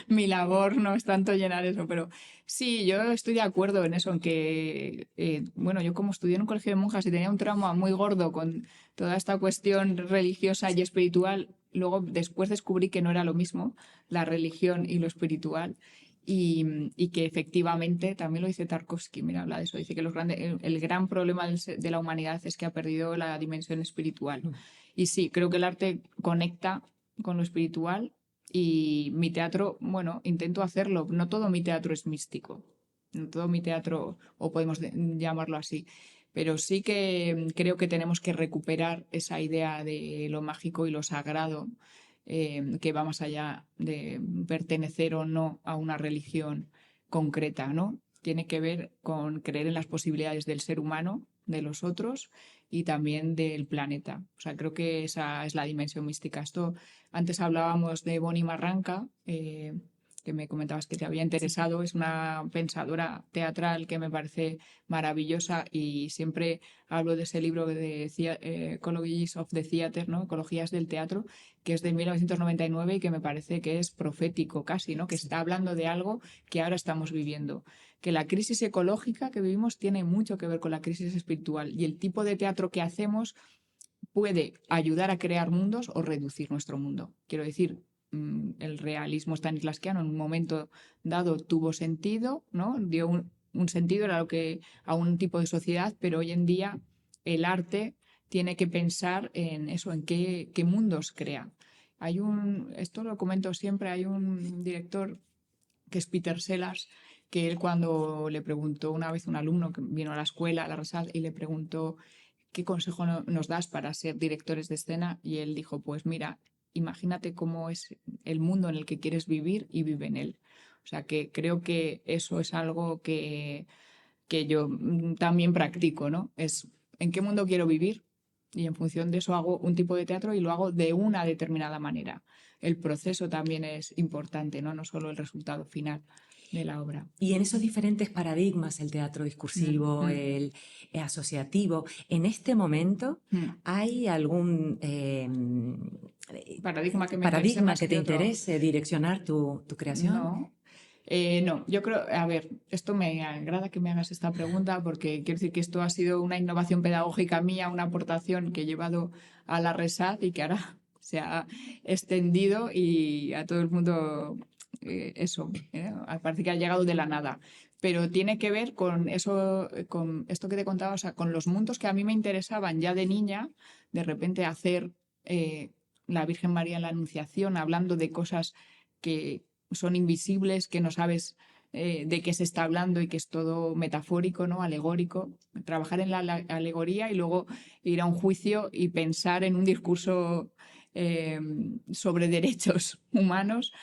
mi labor, no es tanto llenar eso, pero sí, yo estoy de acuerdo en eso, en que, bueno, yo como estudié en un colegio de monjas y tenía un trauma muy gordo con toda esta cuestión religiosa y espiritual, luego después descubrí que no era lo mismo la religión y lo espiritual. Y que efectivamente, también lo dice Tarkovsky, mira, habla de eso, dice que el gran problema de la humanidad es que ha perdido la dimensión espiritual. Y sí, creo que el arte conecta con lo espiritual y mi teatro, bueno, intento hacerlo. No todo mi teatro es místico, no todo mi teatro, o podemos llamarlo así, pero sí que creo que tenemos que recuperar esa idea de lo mágico y lo sagrado, que va más allá de pertenecer o no a una religión concreta, ¿no? Tiene que ver con creer en las posibilidades del ser humano, de los otros, y también del planeta. O sea, creo que esa es la dimensión mística. Antes hablábamos de Bonnie Marranca, que me comentabas que te había interesado. Es una pensadora teatral que me parece maravillosa y siempre hablo de ese libro de Ecologies of the Theatre, ¿no? Ecologías del teatro, que es de 1999 y que me parece que es profético casi, ¿no? Que está hablando de algo que ahora estamos viviendo. Que la crisis ecológica que vivimos tiene mucho que ver con la crisis espiritual y el tipo de teatro que hacemos puede ayudar a crear mundos o reducir nuestro mundo. Quiero decir, el realismo stanislavskiano en un momento dado tuvo sentido, ¿no? Dio un sentido a un tipo de sociedad, pero hoy en día el arte tiene que pensar en eso, en qué mundos crea. Esto lo comento siempre, hay un director que es Peter Sellars, que él cuando le preguntó una vez un alumno que vino a la escuela, a la Resat, y le preguntó ¿qué consejo nos das para ser directores de escena? Y él dijo, pues mira, imagínate cómo es el mundo en el que quieres vivir y vive en él. O sea que creo que eso es algo que yo también practico, ¿no? Es en qué mundo quiero vivir y en función de eso hago un tipo de teatro y lo hago de una determinada manera. El proceso también es importante, ¿no? No solo el resultado final de la obra. Y en esos diferentes paradigmas, el teatro discursivo, el asociativo, en este momento, ¿hay algún paradigma que te interese direccionar tu creación? No. No, yo creo, a ver, esto me agrada que me hagas esta pregunta porque quiero decir que esto ha sido una innovación pedagógica mía, una aportación que he llevado a la RESAD y que ahora se ha extendido y a todo el mundo parece que ha llegado de la nada. Pero tiene que ver con eso, con esto que te contaba, o sea, con los mundos que a mí me interesaban ya de niña, de repente hacer la Virgen María en la Anunciación, hablando de cosas que son invisibles, que no sabes de qué se está hablando y que es todo metafórico, ¿no? Alegórico. Trabajar en la alegoría y luego ir a un juicio y pensar en un discurso sobre derechos humanos,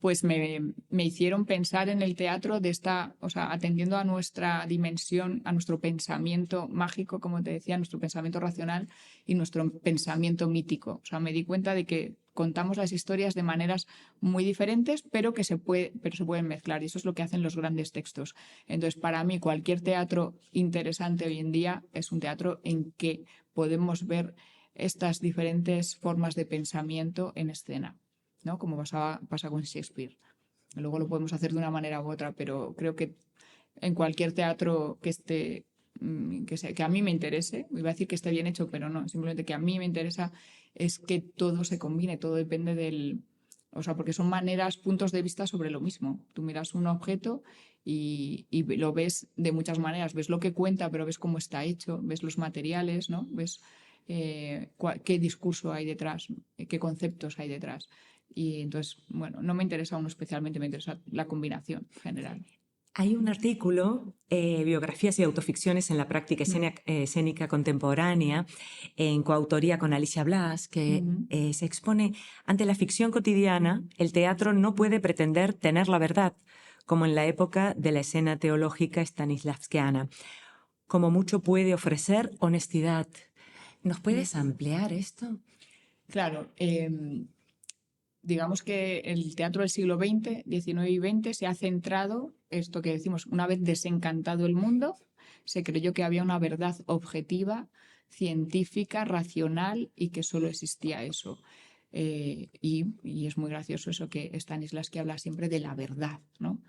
pues me hicieron pensar en el teatro de o sea, atendiendo a nuestra dimensión, a nuestro pensamiento mágico, como te decía, nuestro pensamiento racional y nuestro pensamiento mítico. O sea, me di cuenta de que contamos las historias de maneras muy diferentes, pero que se pueden mezclar, y eso es lo que hacen los grandes textos. Entonces, para mí, cualquier teatro interesante hoy en día es un teatro en que podemos ver estas diferentes formas de pensamiento en escena, ¿no? Como pasa con Shakespeare. Luego lo podemos hacer de una manera u otra, pero creo que en cualquier teatro que esté que a mí me interese, iba a decir que esté bien hecho, pero no, simplemente que a mí me interesa es que todo se combine, todo depende o sea, porque son maneras, puntos de vista sobre lo mismo. Tú miras un objeto y lo ves de muchas maneras, ves lo que cuenta, pero ves cómo está hecho, ves los materiales, ¿no? Ves qué discurso hay detrás, qué conceptos hay detrás. Y entonces, bueno, no me interesa uno especialmente, me interesa la combinación general. Hay un artículo, Biografías y autoficciones en la práctica escénica contemporánea, en coautoría con Alicia Blas, que se expone ante la ficción cotidiana, el teatro no puede pretender tener la verdad, como en la época de la escena teológica stanislavskiana. Como mucho puede ofrecer honestidad. ¿Nos puedes ampliar esto? Claro, digamos que el teatro del siglo XX, XIX y XX se ha centrado, esto que decimos, una vez desencantado el mundo, se creyó que había una verdad objetiva, científica, racional y que solo existía eso. Y es muy gracioso eso que Stanislavski habla siempre de la verdad, ¿no?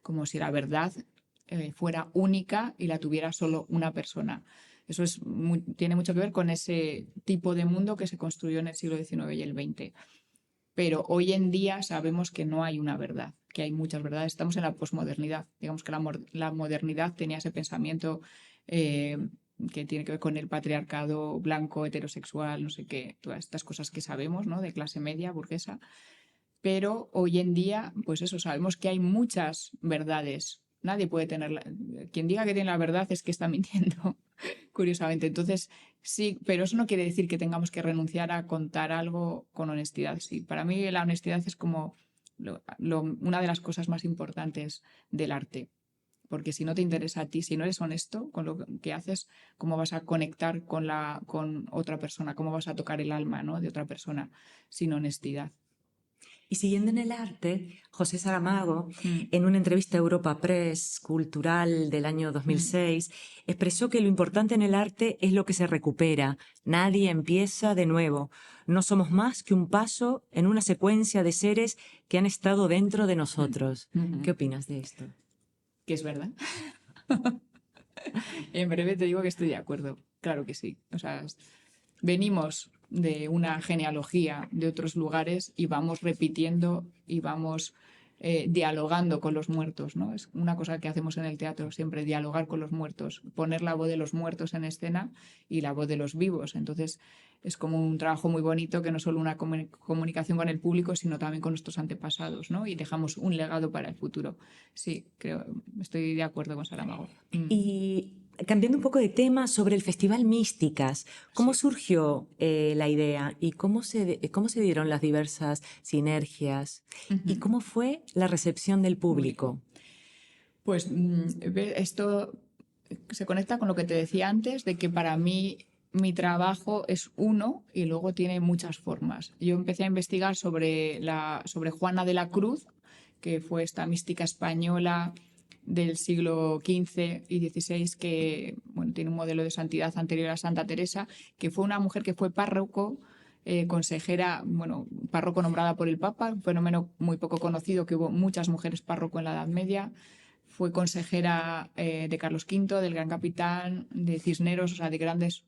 Como si la verdad fuera única y la tuviera solo una persona. Eso tiene mucho que ver con ese tipo de mundo que se construyó en el siglo XIX y el XX. Pero hoy en día sabemos que no hay una verdad, que hay muchas verdades. Estamos en la posmodernidad. Digamos que la modernidad tenía ese pensamiento que tiene que ver con el patriarcado blanco, heterosexual, no sé qué, todas estas cosas que sabemos, ¿no? De clase media, burguesa. Pero hoy en día, pues eso, sabemos que hay muchas verdades. Nadie puede tenerla. Quien diga que tiene la verdad es que está mintiendo, curiosamente. Entonces, sí, pero eso no quiere decir que tengamos que renunciar a contar algo con honestidad. Sí, para mí la honestidad es como una de las cosas más importantes del arte. porque si no te interesa a ti, si no eres honesto con lo que haces, ¿cómo vas a conectar con otra persona? ¿Cómo vas a tocar el alma, ¿no?, de otra persona sin honestidad? Y siguiendo en el arte, José Saramago, en una entrevista a Europa Press Cultural del año 2006, expresó que lo importante en el arte es lo que se recupera. Nadie empieza de nuevo. No somos más que un paso en una secuencia de seres que han estado dentro de nosotros. ¿Qué opinas de esto? Que es verdad. En breve te digo que estoy de acuerdo. Claro que sí. O sea, venimos de una genealogía de otros lugares y vamos repitiendo y vamos dialogando con los muertos, ¿no? Es una cosa que hacemos en el teatro siempre, dialogar con los muertos, poner la voz de los muertos en escena y la voz de los vivos. Entonces es como un trabajo muy bonito, que no solo una comunicación con el público, sino también con nuestros antepasados, ¿no? Y dejamos un legado para el futuro. Sí, creo, estoy de acuerdo con Saramago. Y cambiando un poco de tema, sobre el Festival Místicas, ¿cómo Sí. surgió la idea y cómo se dieron las diversas sinergias y cómo fue la recepción del público? Pues esto se conecta con lo que te decía antes, de que para mí mi trabajo es uno y luego tiene muchas formas. Yo empecé a investigar sobre Juana de la Cruz, que fue esta mística española del siglo XV y XVI, que bueno, tiene un modelo de santidad anterior a Santa Teresa, que fue una mujer que fue párroco, consejera, bueno, párroco nombrada por el Papa, un fenómeno muy poco conocido, que hubo muchas mujeres párroco en la Edad Media. Fue consejera de Carlos V, del Gran Capitán, de Cisneros, o sea, de grandes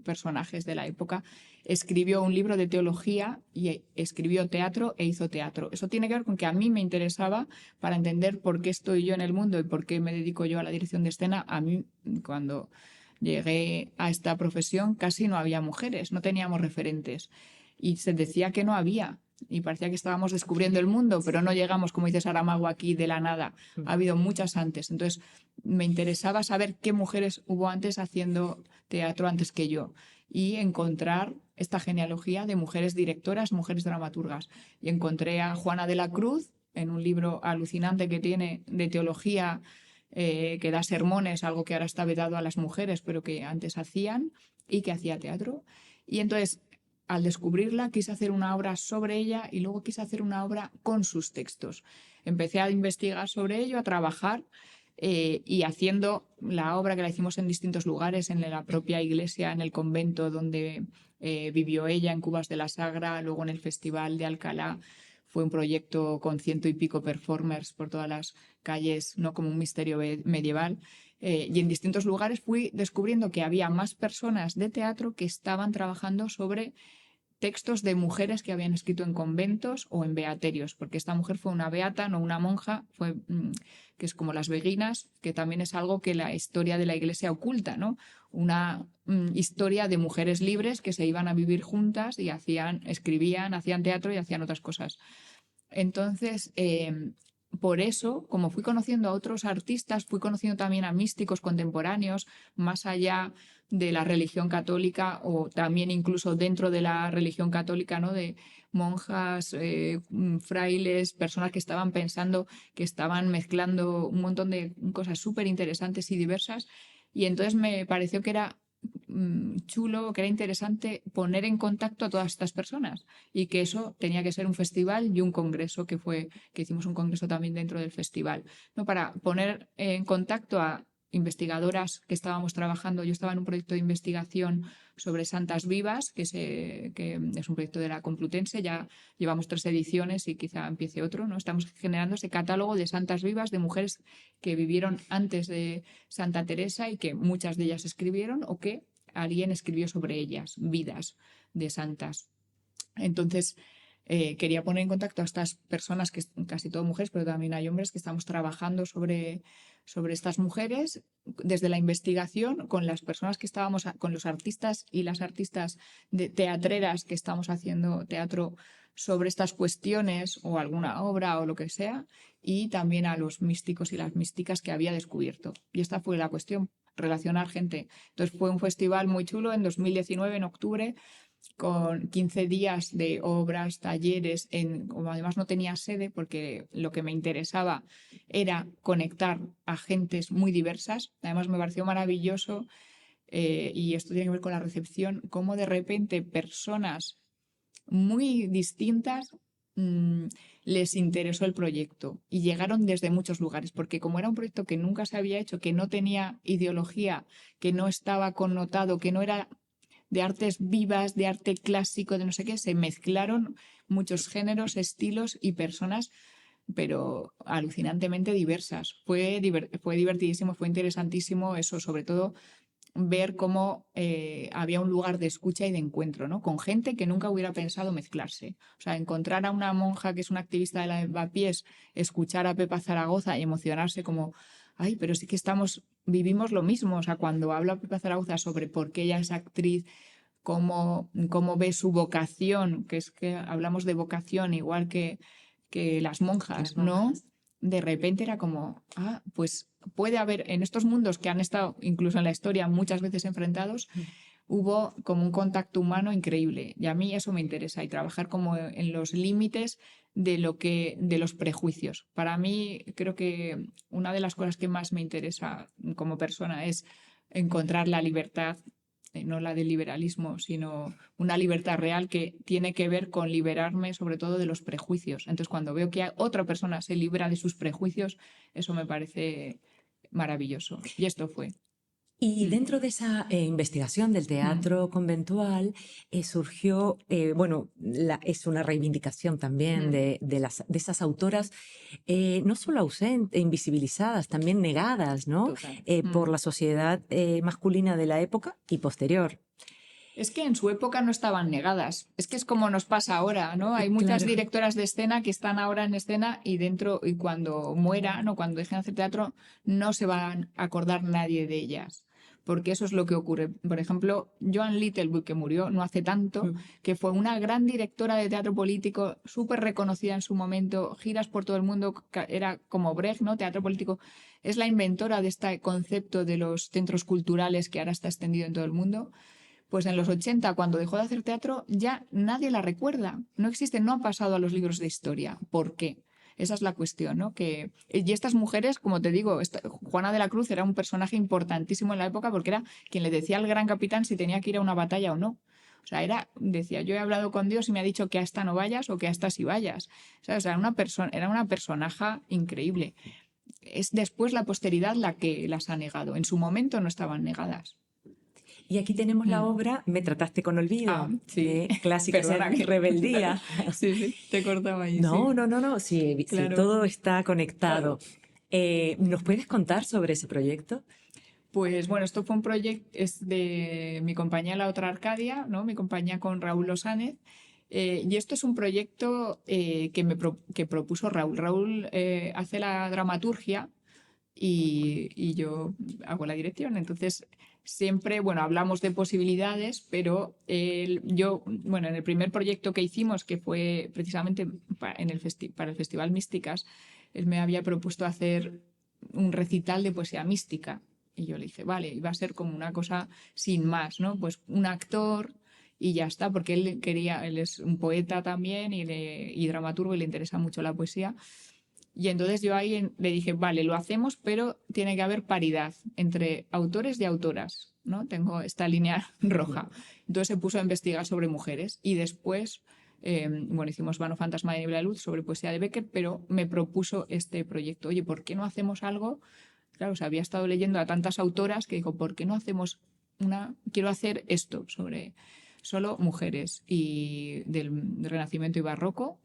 personajes de la época. Escribió un libro de teología y escribió teatro e hizo teatro. Eso tiene que ver con que a mí me interesaba, para entender por qué estoy yo en el mundo y por qué me dedico yo a la dirección de escena. A mí, cuando llegué a esta profesión, casi no había mujeres, no teníamos referentes. Y se decía que no había. Y parecía que estábamos descubriendo el mundo, pero no llegamos, como dice Saramago, aquí de la nada. Ha habido muchas antes. Entonces, me interesaba saber qué mujeres hubo antes haciendo teatro antes que yo y encontrar esta genealogía de mujeres directoras, mujeres dramaturgas. Y encontré a Juana de la Cruz en un libro alucinante que tiene de teología, que da sermones, algo que ahora está vedado a las mujeres, pero que antes hacían, y que hacía teatro. Y entonces, al descubrirla, quise hacer una obra sobre ella y luego quise hacer una obra con sus textos. Empecé a investigar sobre ello, a trabajar, y haciendo la obra, que la hicimos en distintos lugares, en la propia iglesia, en el convento donde vivió ella, en Cubas de la Sagra, luego en el Festival de Alcalá. Fue un proyecto con 100 y pico performers por todas las calles, no, como un misterio medieval. Y en distintos lugares fui descubriendo que había más personas de teatro que estaban trabajando sobre textos de mujeres que habían escrito en conventos o en beaterios, porque esta mujer fue una beata, no una monja, que es como las beguinas, que también es algo que la historia de la Iglesia oculta, ¿no? Una historia de mujeres libres que se iban a vivir juntas y escribían, hacían teatro y hacían otras cosas. Entonces, por eso, como fui conociendo a otros artistas, fui conociendo también a místicos contemporáneos, más allá de la religión católica, o también incluso dentro de la religión católica, ¿no?, de monjas, frailes, personas que estaban pensando, que estaban mezclando un montón de cosas súper interesantes y diversas. Y entonces me pareció que era chulo, que era interesante poner en contacto a todas estas personas, y que eso tenía que ser un festival y un congreso, que hicimos un congreso también dentro del festival, ¿no?, para poner en contacto a investigadoras que estábamos trabajando. Yo estaba en un proyecto de investigación sobre santas vivas, que es un proyecto de la Complutense. Ya llevamos 3 ediciones y quizá empiece otro, ¿no? Estamos generando ese catálogo de santas vivas, de mujeres que vivieron antes de Santa Teresa y que muchas de ellas escribieron, o que alguien escribió sobre ellas, vidas de santas. Entonces, quería poner en contacto a estas personas, que casi todas mujeres, pero también hay hombres, que estamos trabajando sobre estas mujeres desde la investigación, con las personas que estábamos, con los artistas y las artistas teatreras que estamos haciendo teatro sobre estas cuestiones, o alguna obra o lo que sea, y también a los místicos y las místicas que había descubierto. Y esta fue la cuestión, relacionar gente. Entonces fue un festival muy chulo en 2019, en octubre. con 15 días de obras, talleres, como además no tenía sede, porque lo que me interesaba era conectar a gentes muy diversas. Además me pareció maravilloso, y esto tiene que ver con la recepción, cómo de repente personas muy distintas les interesó el proyecto y llegaron desde muchos lugares, porque como era un proyecto que nunca se había hecho, que no tenía ideología, que no estaba connotado, que no era de artes vivas, de arte clásico, de no sé qué, se mezclaron muchos géneros, estilos y personas, pero alucinantemente diversas. Fue divertidísimo, fue interesantísimo eso, sobre todo ver cómo había un lugar de escucha y de encuentro, ¿no? Con gente que nunca hubiera pensado mezclarse. O sea, encontrar a una monja que es una activista de la Lavapiés, escuchar a Pepa Zaragoza y emocionarse como, ay, pero sí que vivimos lo mismo. O sea, cuando habla Pepa Zaragoza sobre por qué ella es actriz, cómo ve su vocación, que es que hablamos de vocación igual que las monjas, ¿no? De repente era como, pues puede haber en estos mundos que han estado incluso en la historia muchas veces enfrentados, hubo como un contacto humano increíble y a mí eso me interesa y trabajar como en los límites de los prejuicios. Para mí creo que una de las cosas que más me interesa como persona es encontrar la libertad, no la del liberalismo, sino una libertad real que tiene que ver con liberarme sobre todo de los prejuicios. Entonces, cuando veo que otra persona se libra de sus prejuicios, eso me parece maravilloso. Y esto fue. Y dentro de esa investigación del teatro conventual surgió, bueno, es una reivindicación también de esas autoras, no solo ausentes, invisibilizadas, también negadas, ¿no? Por la sociedad masculina de la época y posterior. Es que en su época no estaban negadas. Es que es como nos pasa ahora, ¿no? Hay muchas Claro. directoras de escena que están ahora en escena y cuando mueran o cuando dejen de hacer teatro, no se van a acordar nadie de ellas. Porque eso es lo que ocurre. Por ejemplo, Joan Littlewood, que murió no hace tanto, que fue una gran directora de teatro político, súper reconocida en su momento, giras por todo el mundo, era como Brecht, ¿no? Teatro político. Es la inventora de este concepto de los centros culturales que ahora está extendido en todo el mundo. Pues en los 80, cuando dejó de hacer teatro, ya nadie la recuerda. No existe, no ha pasado a los libros de historia. ¿Por qué? Esa es la cuestión, ¿no? Y estas mujeres, como te digo, Juana de la Cruz era un personaje importantísimo en la época porque era quien le decía al gran capitán si tenía que ir a una batalla o no. O sea, decía, yo he hablado con Dios y me ha dicho que a esta no vayas o que a esta sí vayas. O sea, era una personaje increíble. Es después la posteridad la que las ha negado. En su momento no estaban negadas. Y aquí tenemos la obra Me trataste con olvido, sí. de Clásicas Perdona, en rebeldía. Sí, te cortaba ahí. No, sí. no, sí, Claro. todo está conectado. Claro. ¿Nos puedes contar sobre ese proyecto? Pues bueno, esto fue un proyecto, es de mi compañía La Otra Arcadia, ¿no? Mi compañía con Raúl Losánez. Y esto es un proyecto que propuso Raúl. Raúl hace la dramaturgia y yo hago la dirección. Entonces, siempre, bueno, hablamos de posibilidades, pero bueno, en el primer proyecto que hicimos, que fue precisamente para el Festival Místicas, él me había propuesto hacer un recital de poesía mística. Y yo le dije, vale, iba a ser como una cosa sin más, ¿no? Pues un actor y ya está, porque él es un poeta también y dramaturgo y le interesa mucho la poesía. Y entonces yo ahí le dije, vale, lo hacemos, pero tiene que haber paridad entre autores y autoras, ¿no? Tengo esta línea roja. Entonces se puso a investigar sobre mujeres y después, bueno, hicimos Vano Fantasma de Niebla de Luz sobre poesía de Becker, pero me propuso este proyecto. Oye, ¿por qué no hacemos algo? Claro, o sea, había estado leyendo a tantas autoras que dijo, ¿por qué no hacemos quiero hacer esto sobre solo mujeres y del Renacimiento y Barroco,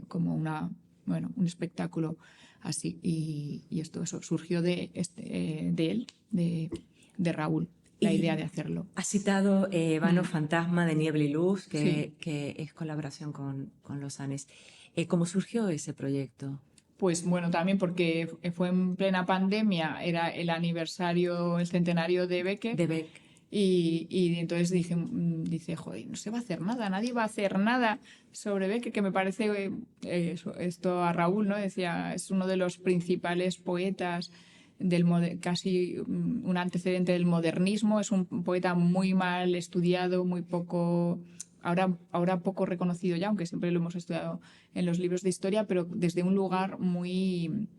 como un espectáculo así. Y eso surgió de él, de Raúl, la idea de hacerlo. Has citado Vano Fantasma de Niebla y Luz, Sí. que es colaboración con Losanes. ¿Cómo surgió ese proyecto? Pues bueno, también porque fue en plena pandemia, era el centenario de Becker. De Beck. Y entonces dice, joder, no se va a hacer nada, nadie va a hacer nada sobre Becker, que me parece esto a Raúl, ¿no? Decía, es uno de los principales poetas casi un antecedente del modernismo. Es un poeta muy mal estudiado, muy poco, ahora poco reconocido ya, aunque siempre lo hemos estudiado en los libros de historia, pero desde un lugar muy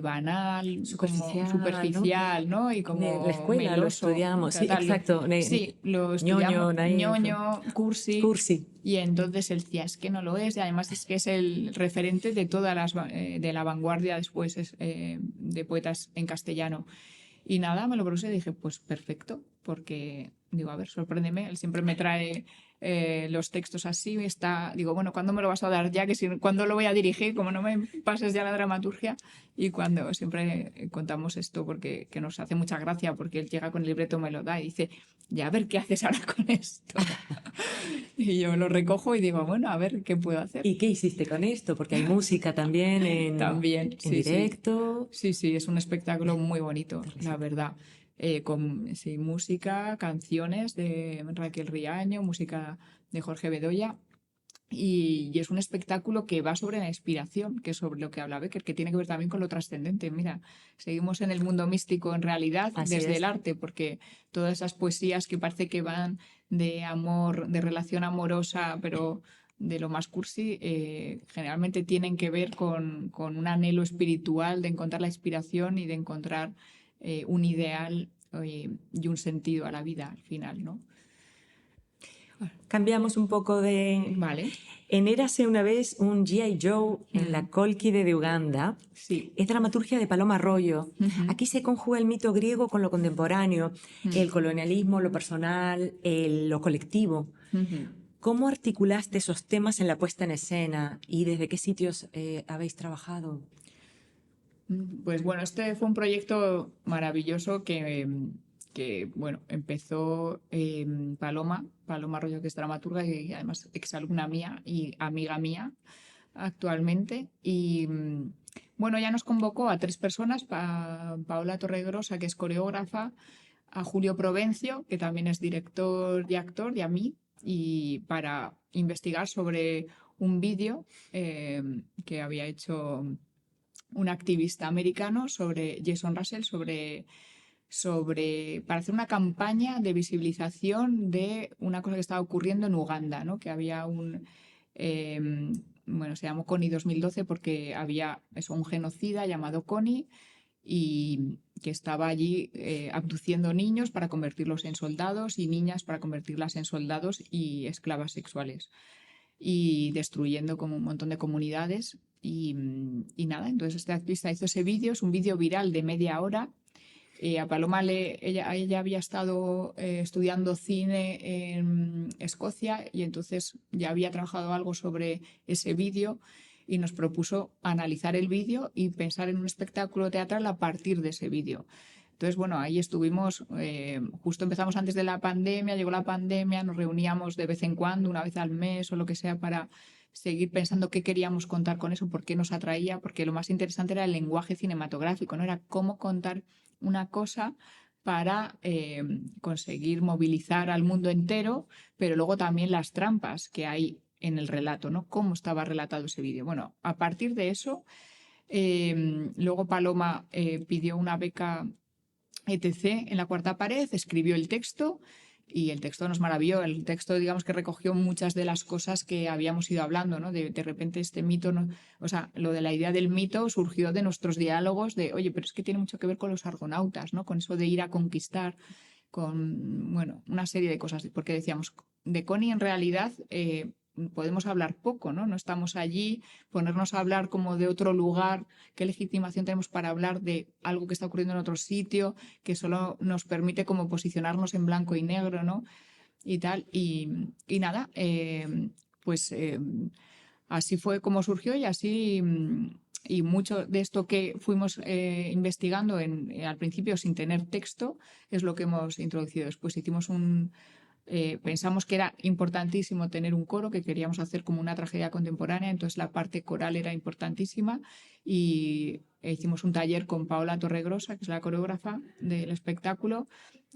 banal, como superficial, ¿no? Y En la como escuela lo meloso. estudiamos, sí, Tal. exacto. Sí, lo estudiamos Ñoño, naif, ñoño, cursi. cursi. Y entonces él decía, es que no lo es, y además es que es el referente de todas de la vanguardia después de poetas en castellano. Y nada, me lo propuse y dije, pues perfecto, porque digo, a ver, sorpréndeme, él siempre me trae los textos así, digo, bueno, ¿cuándo me lo vas a dar ya? ¿Cuándo lo voy a dirigir? Como no me pases ya la dramaturgia. Y cuando siempre contamos esto, porque que nos hace mucha gracia, porque él llega con el libreto, me lo da y dice, ya, a ver, ¿qué haces ahora con esto? Y yo lo recojo y digo, bueno, a ver, ¿qué puedo hacer? ¿Y qué hiciste con esto? Porque hay música también También, en sí, directo. sí, sí, es un espectáculo muy bonito, la verdad. Con música, canciones de Raquel Riaño, música de Jorge Bedoya. Y es un espectáculo que va sobre la inspiración, que es sobre lo que habla Becker, que tiene que ver también con lo trascendente. Mira, seguimos en el mundo místico en realidad Así desde es. el arte, porque todas esas poesías que parece que van de amor, de relación amorosa, pero de lo más cursi, generalmente tienen que ver con un anhelo espiritual de encontrar la inspiración y de encontrar un ideal y un sentido a la vida al final, ¿no? Cambiamos un poco de... Vale. En Érase una vez un G.I. Joe en la Cólquide de Uganda. Sí. Es dramaturgia de Paloma Arroyo. Aquí se conjuga el mito griego con lo contemporáneo, el colonialismo, lo personal, lo colectivo. ¿Cómo articulaste esos temas en la puesta en escena y desde qué sitios habéis trabajado? Pues bueno, este fue un proyecto maravilloso que bueno, empezó Paloma Arroyo, que es dramaturga y además exalumna mía y amiga mía actualmente. Y bueno, ya nos convocó a 3 personas, Paola Torregrosa, que es coreógrafa, a Julio Provencio, que también es director y actor, y a mí, y para investigar sobre un vídeo que había hecho un activista americano, sobre Jason Russell, para hacer una campaña de visibilización de una cosa que estaba ocurriendo en Uganda, ¿no? Que había bueno, se llamó CONI 2012 porque había un genocida llamado CONI y que estaba allí abduciendo niños para convertirlos en soldados y niñas para convertirlas en soldados y esclavas sexuales y destruyendo como un montón de comunidades y nada, entonces este activista hizo ese vídeo, es un vídeo viral de media hora. A Paloma ella había estado estudiando cine en Escocia y entonces ya había trabajado algo sobre ese vídeo y nos propuso analizar el vídeo y pensar en un espectáculo teatral a partir de ese vídeo. Entonces, bueno, ahí estuvimos, justo empezamos antes de la pandemia, llegó la pandemia, nos reuníamos de vez en cuando, una vez al mes o lo que sea, para seguir pensando qué queríamos contar con eso, por qué nos atraía, porque lo más interesante era el lenguaje cinematográfico, ¿no? Era cómo contar una cosa para conseguir movilizar al mundo entero, pero luego también las trampas que hay en el relato, ¿no? Cómo estaba relatado ese vídeo. Bueno, a partir de eso, luego Paloma pidió una beca ETC en la Cuarta Pared, escribió el texto y el texto nos maravilló. El texto, digamos, que recogió muchas de las cosas que habíamos ido hablando, ¿no? De repente este mito, o sea, lo de la idea del mito surgió de nuestros diálogos de, oye, pero es que tiene mucho que ver con los argonautas, ¿no? Con eso de ir a conquistar, con, bueno, una serie de cosas. Porque decíamos, de Connie en realidad podemos hablar poco, ¿no? No estamos allí, ponernos a hablar como de otro lugar, qué legitimación tenemos para hablar de algo que está ocurriendo en otro sitio, que solo nos permite como posicionarnos en blanco y negro, ¿no? Y tal, y nada, pues así fue como surgió y así... Y mucho de esto que fuimos investigando al principio sin tener texto es lo que hemos introducido. Después hicimos pensamos que era importantísimo tener un coro, que queríamos hacer como una tragedia contemporánea, entonces la parte coral era importantísima y hicimos un taller con Paola Torregrosa, que es la coreógrafa del espectáculo.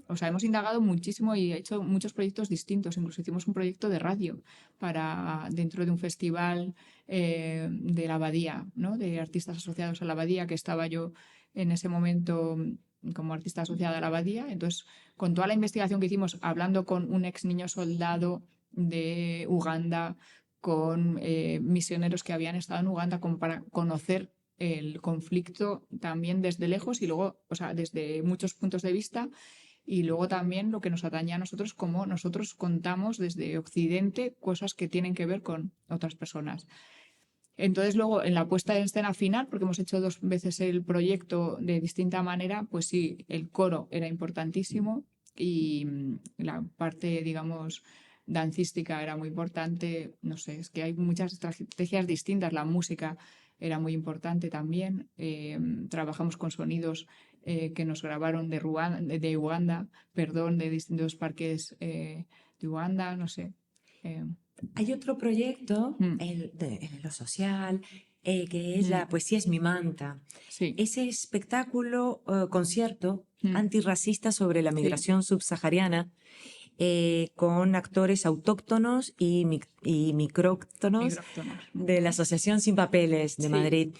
O sea, hemos indagado muchísimo y hecho muchos proyectos distintos. Incluso hicimos un proyecto de radio dentro de un festival de la Abadía, ¿no? De artistas asociados a la Abadía, que estaba yo en ese momento como artista asociada a la abadía. Entonces, con toda la investigación que hicimos, hablando con un ex niño soldado de Uganda, con misioneros que habían estado en Uganda, como para conocer el conflicto también desde lejos y luego, o sea, desde muchos puntos de vista. Y luego también lo que nos atañe a nosotros, como nosotros contamos desde Occidente cosas que tienen que ver con otras personas. Entonces luego en la puesta en escena final, porque hemos hecho 2 veces el proyecto de distinta manera, pues sí, el coro era importantísimo y la parte, digamos, dancística era muy importante. No sé, es que hay muchas estrategias distintas. La música era muy importante también. Trabajamos con sonidos que nos grabaron de Uganda, perdón, de distintos parques de Uganda, no sé. Hay otro proyecto, Mm, en lo social, que es mm, La poesía es mi manta. sí, Ese espectáculo, concierto mm, antirracista sobre la sí. migración subsahariana, con actores autóctonos y micróctonos Micrófonos. de la Asociación Sin Papeles de Sí, Madrid.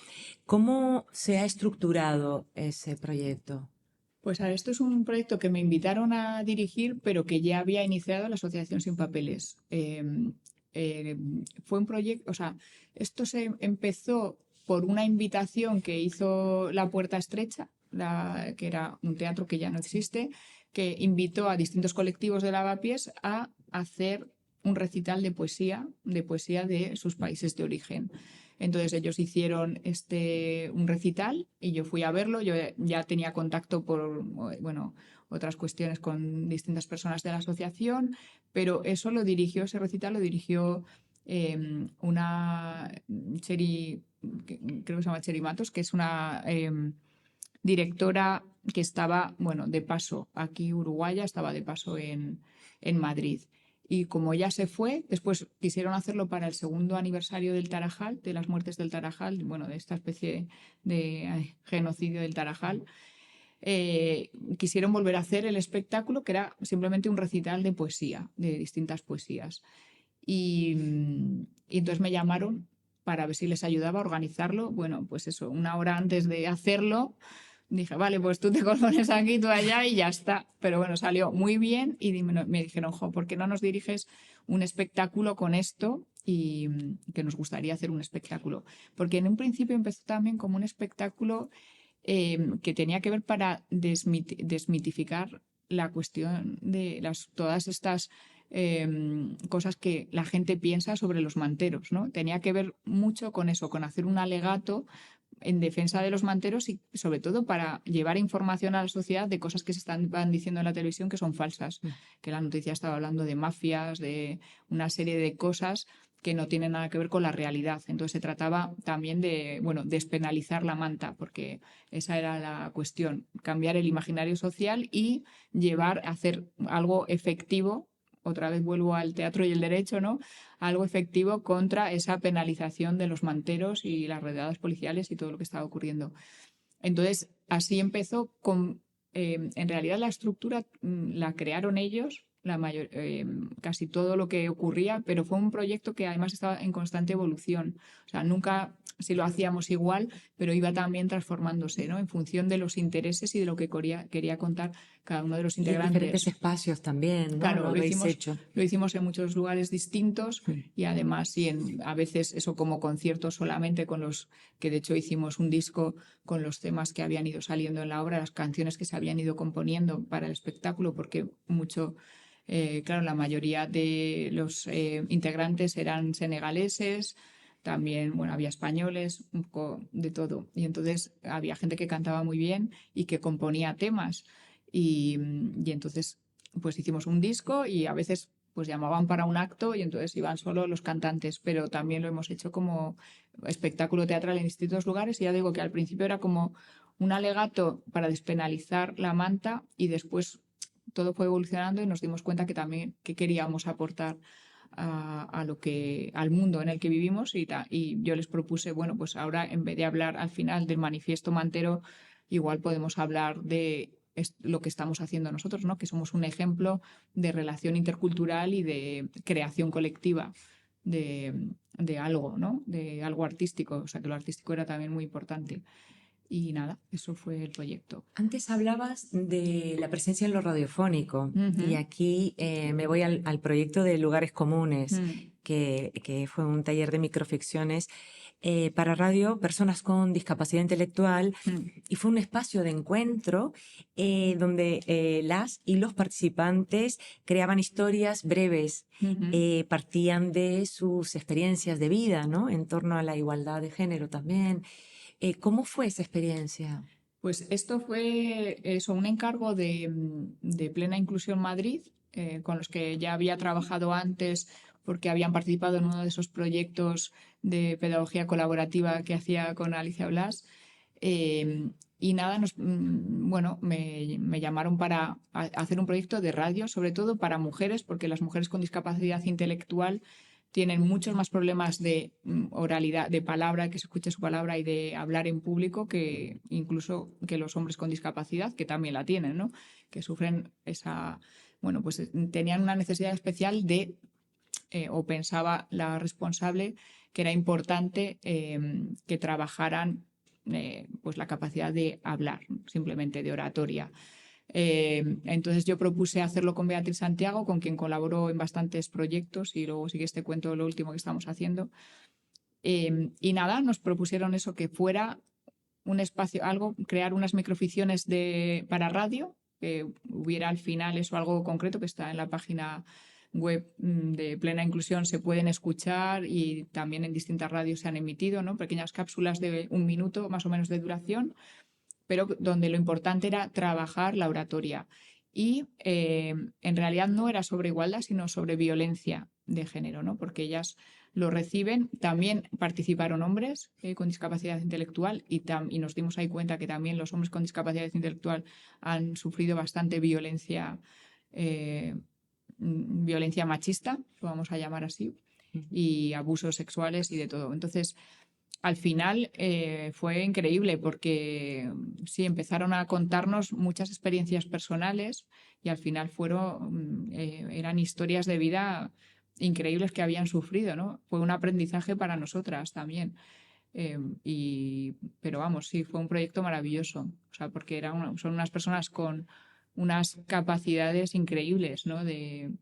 ¿Cómo se ha estructurado ese proyecto? pues a ver, esto es un proyecto que me invitaron a dirigir, pero que ya había iniciado la Asociación Sin Papeles. Eh, Fue un proyecto, o sea, esto se empezó por una invitación que hizo La Puerta Estrecha, que era un teatro que ya no existe, que invitó a distintos colectivos de lavapiés a hacer un recital de poesía de sus países de origen. Entonces ellos hicieron un recital y yo fui a verlo. Yo ya tenía contacto por, bueno, otras cuestiones con distintas personas de la asociación, pero ese recital lo dirigió una creo que se llama Cheri Matos, que es una directora que estaba, bueno, de paso aquí uruguaya, estaba de paso en Madrid. Y como ya se fue, después quisieron hacerlo para el 2.º aniversario del Tarajal, de las muertes del Tarajal, bueno, de esta especie de genocidio del Tarajal. Quisieron volver a hacer el espectáculo, que era simplemente un recital de poesía, de distintas poesías. Y entonces me llamaron para ver si les ayudaba a organizarlo. Bueno, pues eso, 1 hora antes de hacerlo, dije, vale, pues tú te pones aquí, tú allá y ya está. Pero bueno, salió muy bien y me dijeron, jo, ¿por qué no nos diriges un espectáculo con esto? Y que nos gustaría hacer un espectáculo. Porque en un principio empezó también como un espectáculo que tenía que ver para desmitificar la cuestión de todas estas cosas que la gente piensa sobre los manteros, ¿no? Tenía que ver mucho con eso, con hacer un alegato en defensa de los manteros y sobre todo para llevar información a la sociedad de cosas que van diciendo en la televisión que son falsas, que la noticia estaba hablando de mafias, de una serie de cosas que no tienen nada que ver con la realidad. Entonces se trataba también de, bueno, despenalizar la manta, porque esa era la cuestión, cambiar el imaginario social y hacer algo efectivo. Otra vez vuelvo al teatro y el derecho, ¿no? Algo efectivo contra esa penalización de los manteros y las redadas policiales y todo lo que estaba ocurriendo. Entonces, así empezó en realidad la estructura la crearon ellos, casi todo lo que ocurría, pero fue un proyecto que además estaba en constante evolución. O sea, nunca si lo hacíamos igual, pero iba también transformándose, ¿no? En función de los intereses y de lo que quería contar cada uno de los Y en diferentes integrantes. espacios también, ¿no? Claro, Lo habéis hecho. lo hicimos en muchos lugares distintos y además sí, a veces eso como conciertos solamente con los que de hecho hicimos un disco con los temas que habían ido saliendo en la obra, las canciones que se habían ido componiendo para el espectáculo, porque claro, la mayoría de los integrantes eran senegaleses, también, bueno, había españoles, un poco de todo. Y entonces había gente que cantaba muy bien y que componía temas. Y entonces pues hicimos un disco y a veces pues llamaban para un acto y entonces iban solo los cantantes, pero también lo hemos hecho como espectáculo teatral en distintos lugares y ya digo que al principio era como un alegato para despenalizar la manta y después todo fue evolucionando y nos dimos cuenta que también que queríamos aportar al mundo en el que vivimos y yo les propuse, bueno, pues ahora en vez de hablar al final del manifiesto mantero, igual podemos hablar de lo que estamos haciendo nosotros, ¿no? Que somos un ejemplo de relación intercultural y de creación colectiva de algo, ¿no? De algo artístico, o sea que lo artístico era también muy importante. Y nada, eso fue el proyecto. Antes hablabas de la presencia en lo radiofónico y aquí me voy al proyecto de Lugares Comunes, que fue un taller de microficciones para radio, personas con discapacidad intelectual, y fue un espacio de encuentro donde las y los participantes creaban historias breves, partían de sus experiencias de vida, ¿no? En torno a la igualdad de género también. ¿Cómo fue esa experiencia? Pues esto fue eso, un encargo de Plena Inclusión Madrid, con los que ya había trabajado antes porque habían participado en uno de esos proyectos de pedagogía colaborativa que hacía con Alicia Blas. Y nada, bueno, me llamaron para hacer un proyecto de radio, sobre todo para mujeres, porque las mujeres con discapacidad intelectual tienen muchos más problemas de oralidad, de palabra, que se escuche su palabra y de hablar en público que incluso que los hombres con discapacidad, que también la tienen, ¿no? Que sufren esa, bueno, pues tenían una necesidad especial de, o pensaba la responsable, que era importante que trabajaran pues la capacidad de hablar, simplemente de oratoria. Entonces yo propuse hacerlo con Beatriz Santiago, con quien colaboró en bastantes proyectos y luego sí que te cuento lo último que estamos haciendo. Y nada, nos propusieron eso, que fuera un espacio, algo, crear unas microficciones para radio, que hubiera al final eso, algo concreto que está en la página web de Plena Inclusión, se pueden escuchar y también en distintas radios se han emitido, ¿no? Pequeñas cápsulas de 1 minuto más o menos de duración, pero donde lo importante era trabajar la oratoria. Y en realidad no era sobre igualdad, sino sobre violencia de género, ¿no? Porque ellas lo reciben. También participaron hombres con discapacidad intelectual y nos dimos ahí cuenta que también los hombres con discapacidad intelectual han sufrido bastante violencia, violencia machista, lo vamos a llamar así, y abusos sexuales y de todo. Entonces, al final fue increíble porque sí, empezaron a contarnos muchas experiencias personales y al final eran historias de vida increíbles que habían sufrido, ¿no? Fue un aprendizaje para nosotras también. Pero vamos, sí, fue un proyecto maravilloso, o sea, porque son unas personas con unas capacidades increíbles, ¿no? De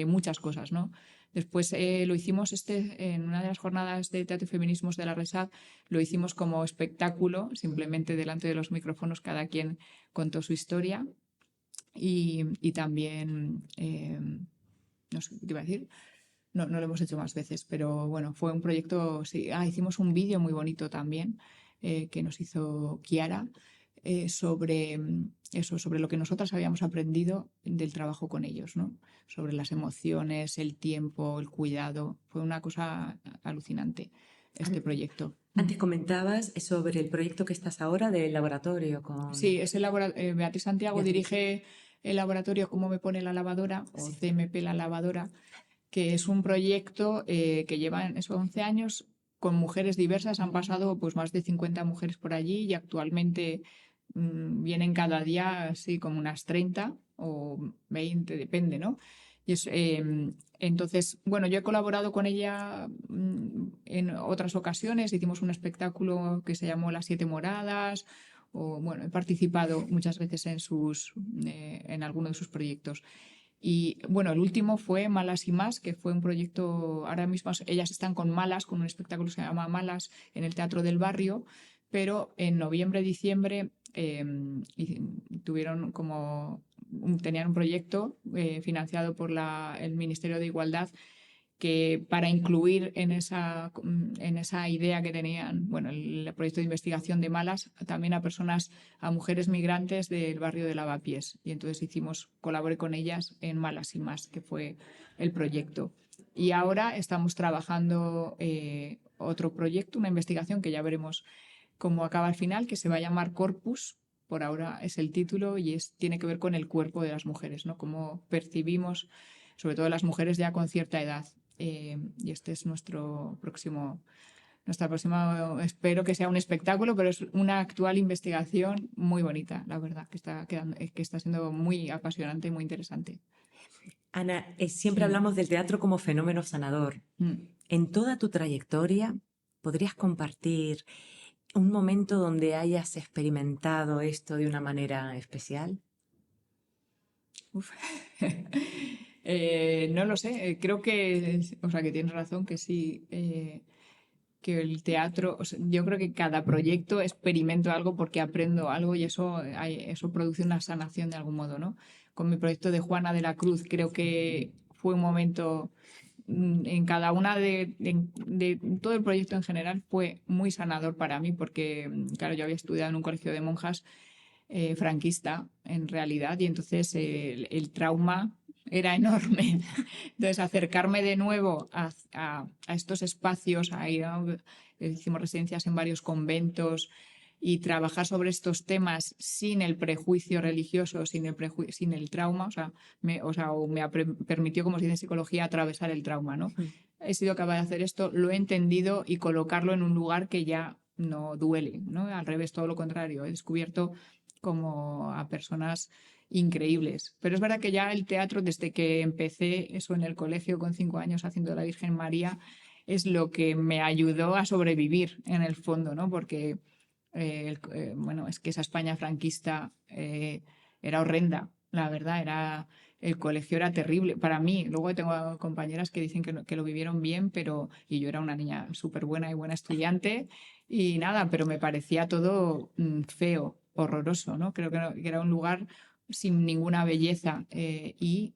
muchas cosas, ¿no? Después lo hicimos en una de las jornadas de teatro y feminismos de la RESAD, lo hicimos como espectáculo, simplemente delante de los micrófonos cada quien contó su historia y también, no sé qué te iba a decir, no lo hemos hecho más veces, pero bueno, fue un proyecto, sí. Hicimos un vídeo muy bonito también que nos hizo Kiara sobre eso, sobre lo que nosotras habíamos aprendido del trabajo con ellos, ¿no? Sobre las emociones, el tiempo, el cuidado. Fue una cosa alucinante este proyecto. Antes comentabas sobre el proyecto que estás ahora del laboratorio con... Sí, Beatriz Santiago Beatriz. dirige el laboratorio Cómo me pone la lavadora, o Sí. CMP la lavadora, que es un proyecto que lleva esos 11 años con mujeres diversas. Han pasado pues más de 50 mujeres por allí y actualmente vienen cada día así como unas 30 o 20, depende, ¿no? Y entonces, bueno, yo he colaborado con ella en otras ocasiones. Hicimos un espectáculo que se llamó Las 7 Moradas. O, bueno, he participado muchas veces en alguno de sus proyectos. Y bueno, el último fue Malas y Más, que fue un proyecto, ahora mismo ellas están con Malas, con un espectáculo que se llama Malas en el Teatro del Barrio, pero en noviembre, diciembre tenían un proyecto financiado por el Ministerio de Igualdad que para incluir en esa idea que tenían, bueno, el proyecto de investigación de Malas, también a mujeres migrantes del barrio de Lavapiés. Y entonces colaboré con ellas en Malas y Más, que fue el proyecto. Y ahora estamos trabajando otro proyecto, una investigación que ya veremos cómo acaba al final, que se va a llamar Corpus. Por ahora es el título y tiene que ver con el cuerpo de las mujeres, ¿no? Cómo percibimos, sobre todo las mujeres ya con cierta edad. Y este es nuestra próxima, espero que sea un espectáculo, pero es una actual investigación muy bonita, la verdad, que está siendo muy apasionante y muy interesante. Ana, siempre hablamos del teatro como fenómeno sanador. En toda tu trayectoria, ¿podrías compartir ¿Un momento donde hayas experimentado esto de una manera especial? Uf. No lo sé, creo que, o sea, que tienes razón, que sí, que el teatro, o sea, yo creo que cada proyecto experimento algo porque aprendo algo y eso produce una sanación de algún modo, ¿no? Con mi proyecto de Juana de la Cruz creo que fue un momento en cada una de todo el proyecto en general fue muy sanador para mí porque, claro, yo había estudiado en un colegio de monjas franquista en realidad y entonces el trauma era enorme. Entonces acercarme de nuevo a estos espacios, hicimos residencias en varios conventos y trabajar sobre estos temas sin el prejuicio religioso, sin el trauma, o me permitió, como se dice en psicología, atravesar el trauma, ¿no? He sido capaz de hacer esto, lo he entendido y colocarlo en un lugar que ya no duele, ¿no? Al revés, todo lo contrario. He descubierto como a personas increíbles. Pero es verdad que ya el teatro, desde que empecé eso en el colegio con 5 años haciendo la Virgen María, es lo que me ayudó a sobrevivir en el fondo, ¿no? Porque, bueno, es que esa España franquista era horrenda, la verdad, el colegio era terrible para mí. Luego tengo compañeras que dicen que lo vivieron bien, y yo era una niña súper buena y buena estudiante y nada, pero me parecía todo feo, horroroso, ¿no? Creo que era un lugar sin ninguna belleza y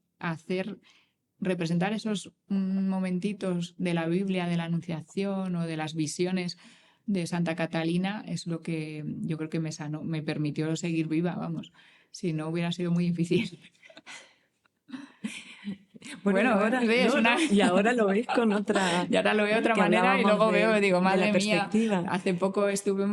representar esos momentitos de la Biblia, de la Anunciación o de las visiones de Santa Catalina es lo que yo creo que me sanó, me permitió seguir viva, vamos. Si no hubiera sido muy difícil. Bueno, y Bueno, ahora, es no, una... no, y ahora lo ves con otra, Y ahora lo veo de otra que manera y hablábamos luego veo, digo, de la madre mía, perspectiva. hace poco estuve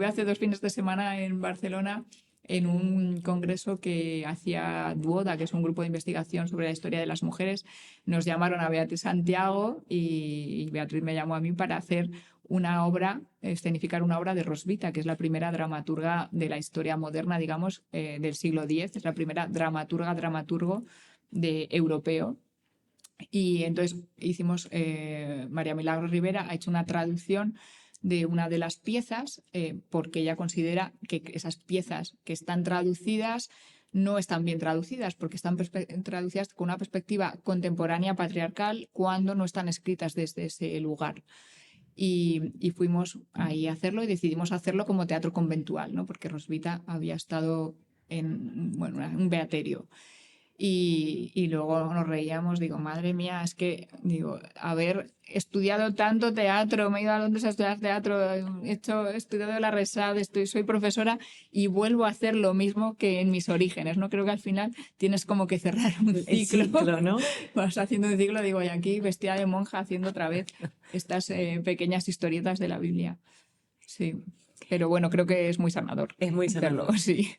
hace 2 fines de semana en Barcelona en un congreso que hacía Duoda, que es un grupo de investigación sobre la historia de las mujeres. Nos llamaron a Beatriz Santiago y Beatriz me llamó a mí para hacer una obra, escenificar una obra de Rosvita, que es la primera dramaturga de la historia moderna, digamos, del siglo X, es la primera dramaturgo europeo. Y entonces María Milagros Rivera ha hecho una traducción de una de las piezas porque ella considera que esas piezas que están traducidas no están bien traducidas porque están traducidas con una perspectiva contemporánea patriarcal cuando no están escritas desde ese lugar. Y fuimos ahí a hacerlo y decidimos hacerlo como teatro conventual, ¿no? Porque Rosvita había estado en un beaterio. Y luego nos reíamos, digo, madre mía, es que, digo, haber estudiado tanto teatro, me he ido a Londres a estudiar teatro, he estudiado la RESAD, soy profesora y vuelvo a hacer lo mismo que en mis orígenes, ¿no? Creo que al final tienes como que cerrar un ciclo. El ciclo, ¿no? Vas haciendo un ciclo, digo, y aquí vestida de monja haciendo otra vez estas pequeñas historietas de la Biblia. Sí, pero bueno, creo que es muy sanador. Es muy hacerlo, sanador. sí.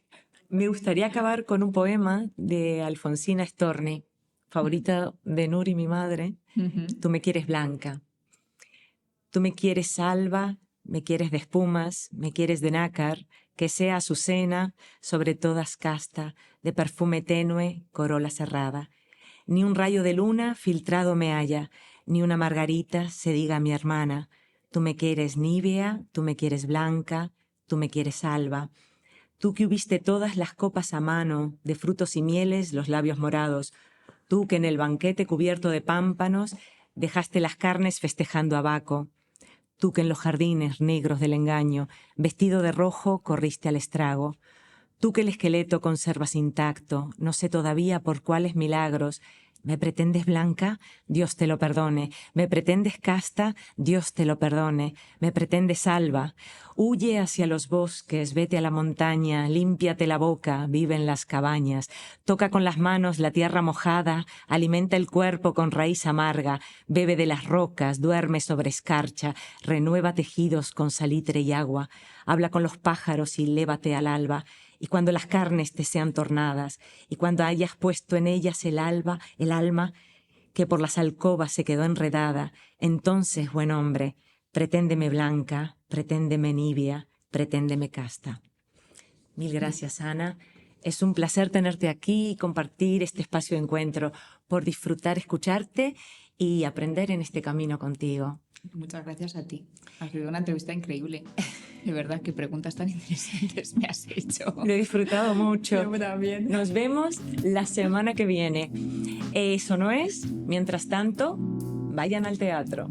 Me gustaría acabar con un poema de Alfonsina Storni, favorita de Nuri, mi madre. Tú me quieres blanca. Tú me quieres alba, me quieres de espumas, me quieres de nácar, que sea azucena, sobre todas casta, de perfume tenue, corola cerrada. Ni un rayo de luna filtrado me halla, ni una margarita se diga a mi hermana. Tú me quieres nívea, tú me quieres blanca, tú me quieres alba. Tú que hubiste todas las copas a mano, de frutos y mieles los labios morados. Tú que en el banquete cubierto de pámpanos dejaste las carnes festejando a Baco. Tú que en los jardines negros del engaño, vestido de rojo, corriste al estrago. Tú que el esqueleto conservas intacto, no sé todavía por cuáles milagros. ¿Me pretendes blanca? Dios te lo perdone. ¿Me pretendes casta? Dios te lo perdone. ¿Me pretendes alba? Huye hacia los bosques, vete a la montaña, límpiate la boca, vive en las cabañas. Toca con las manos la tierra mojada, alimenta el cuerpo con raíz amarga, bebe de las rocas, duerme sobre escarcha, renueva tejidos con salitre y agua. Habla con los pájaros y lévate al alba. Y cuando las carnes te sean tornadas, y cuando hayas puesto en ellas el alma, que por las alcobas se quedó enredada, entonces, buen hombre, preténdeme blanca, preténdeme nibia, preténdeme casta. Mil gracias, Ana. Es un placer tenerte aquí y compartir este espacio de encuentro, por disfrutar, escucharte y aprender en este camino contigo. Muchas gracias a ti. Ha sido una entrevista increíble. De verdad, qué preguntas tan interesantes me has hecho. Lo he disfrutado mucho. Yo también. Nos vemos la semana que viene. Eso no es. Mientras tanto, vayan al teatro.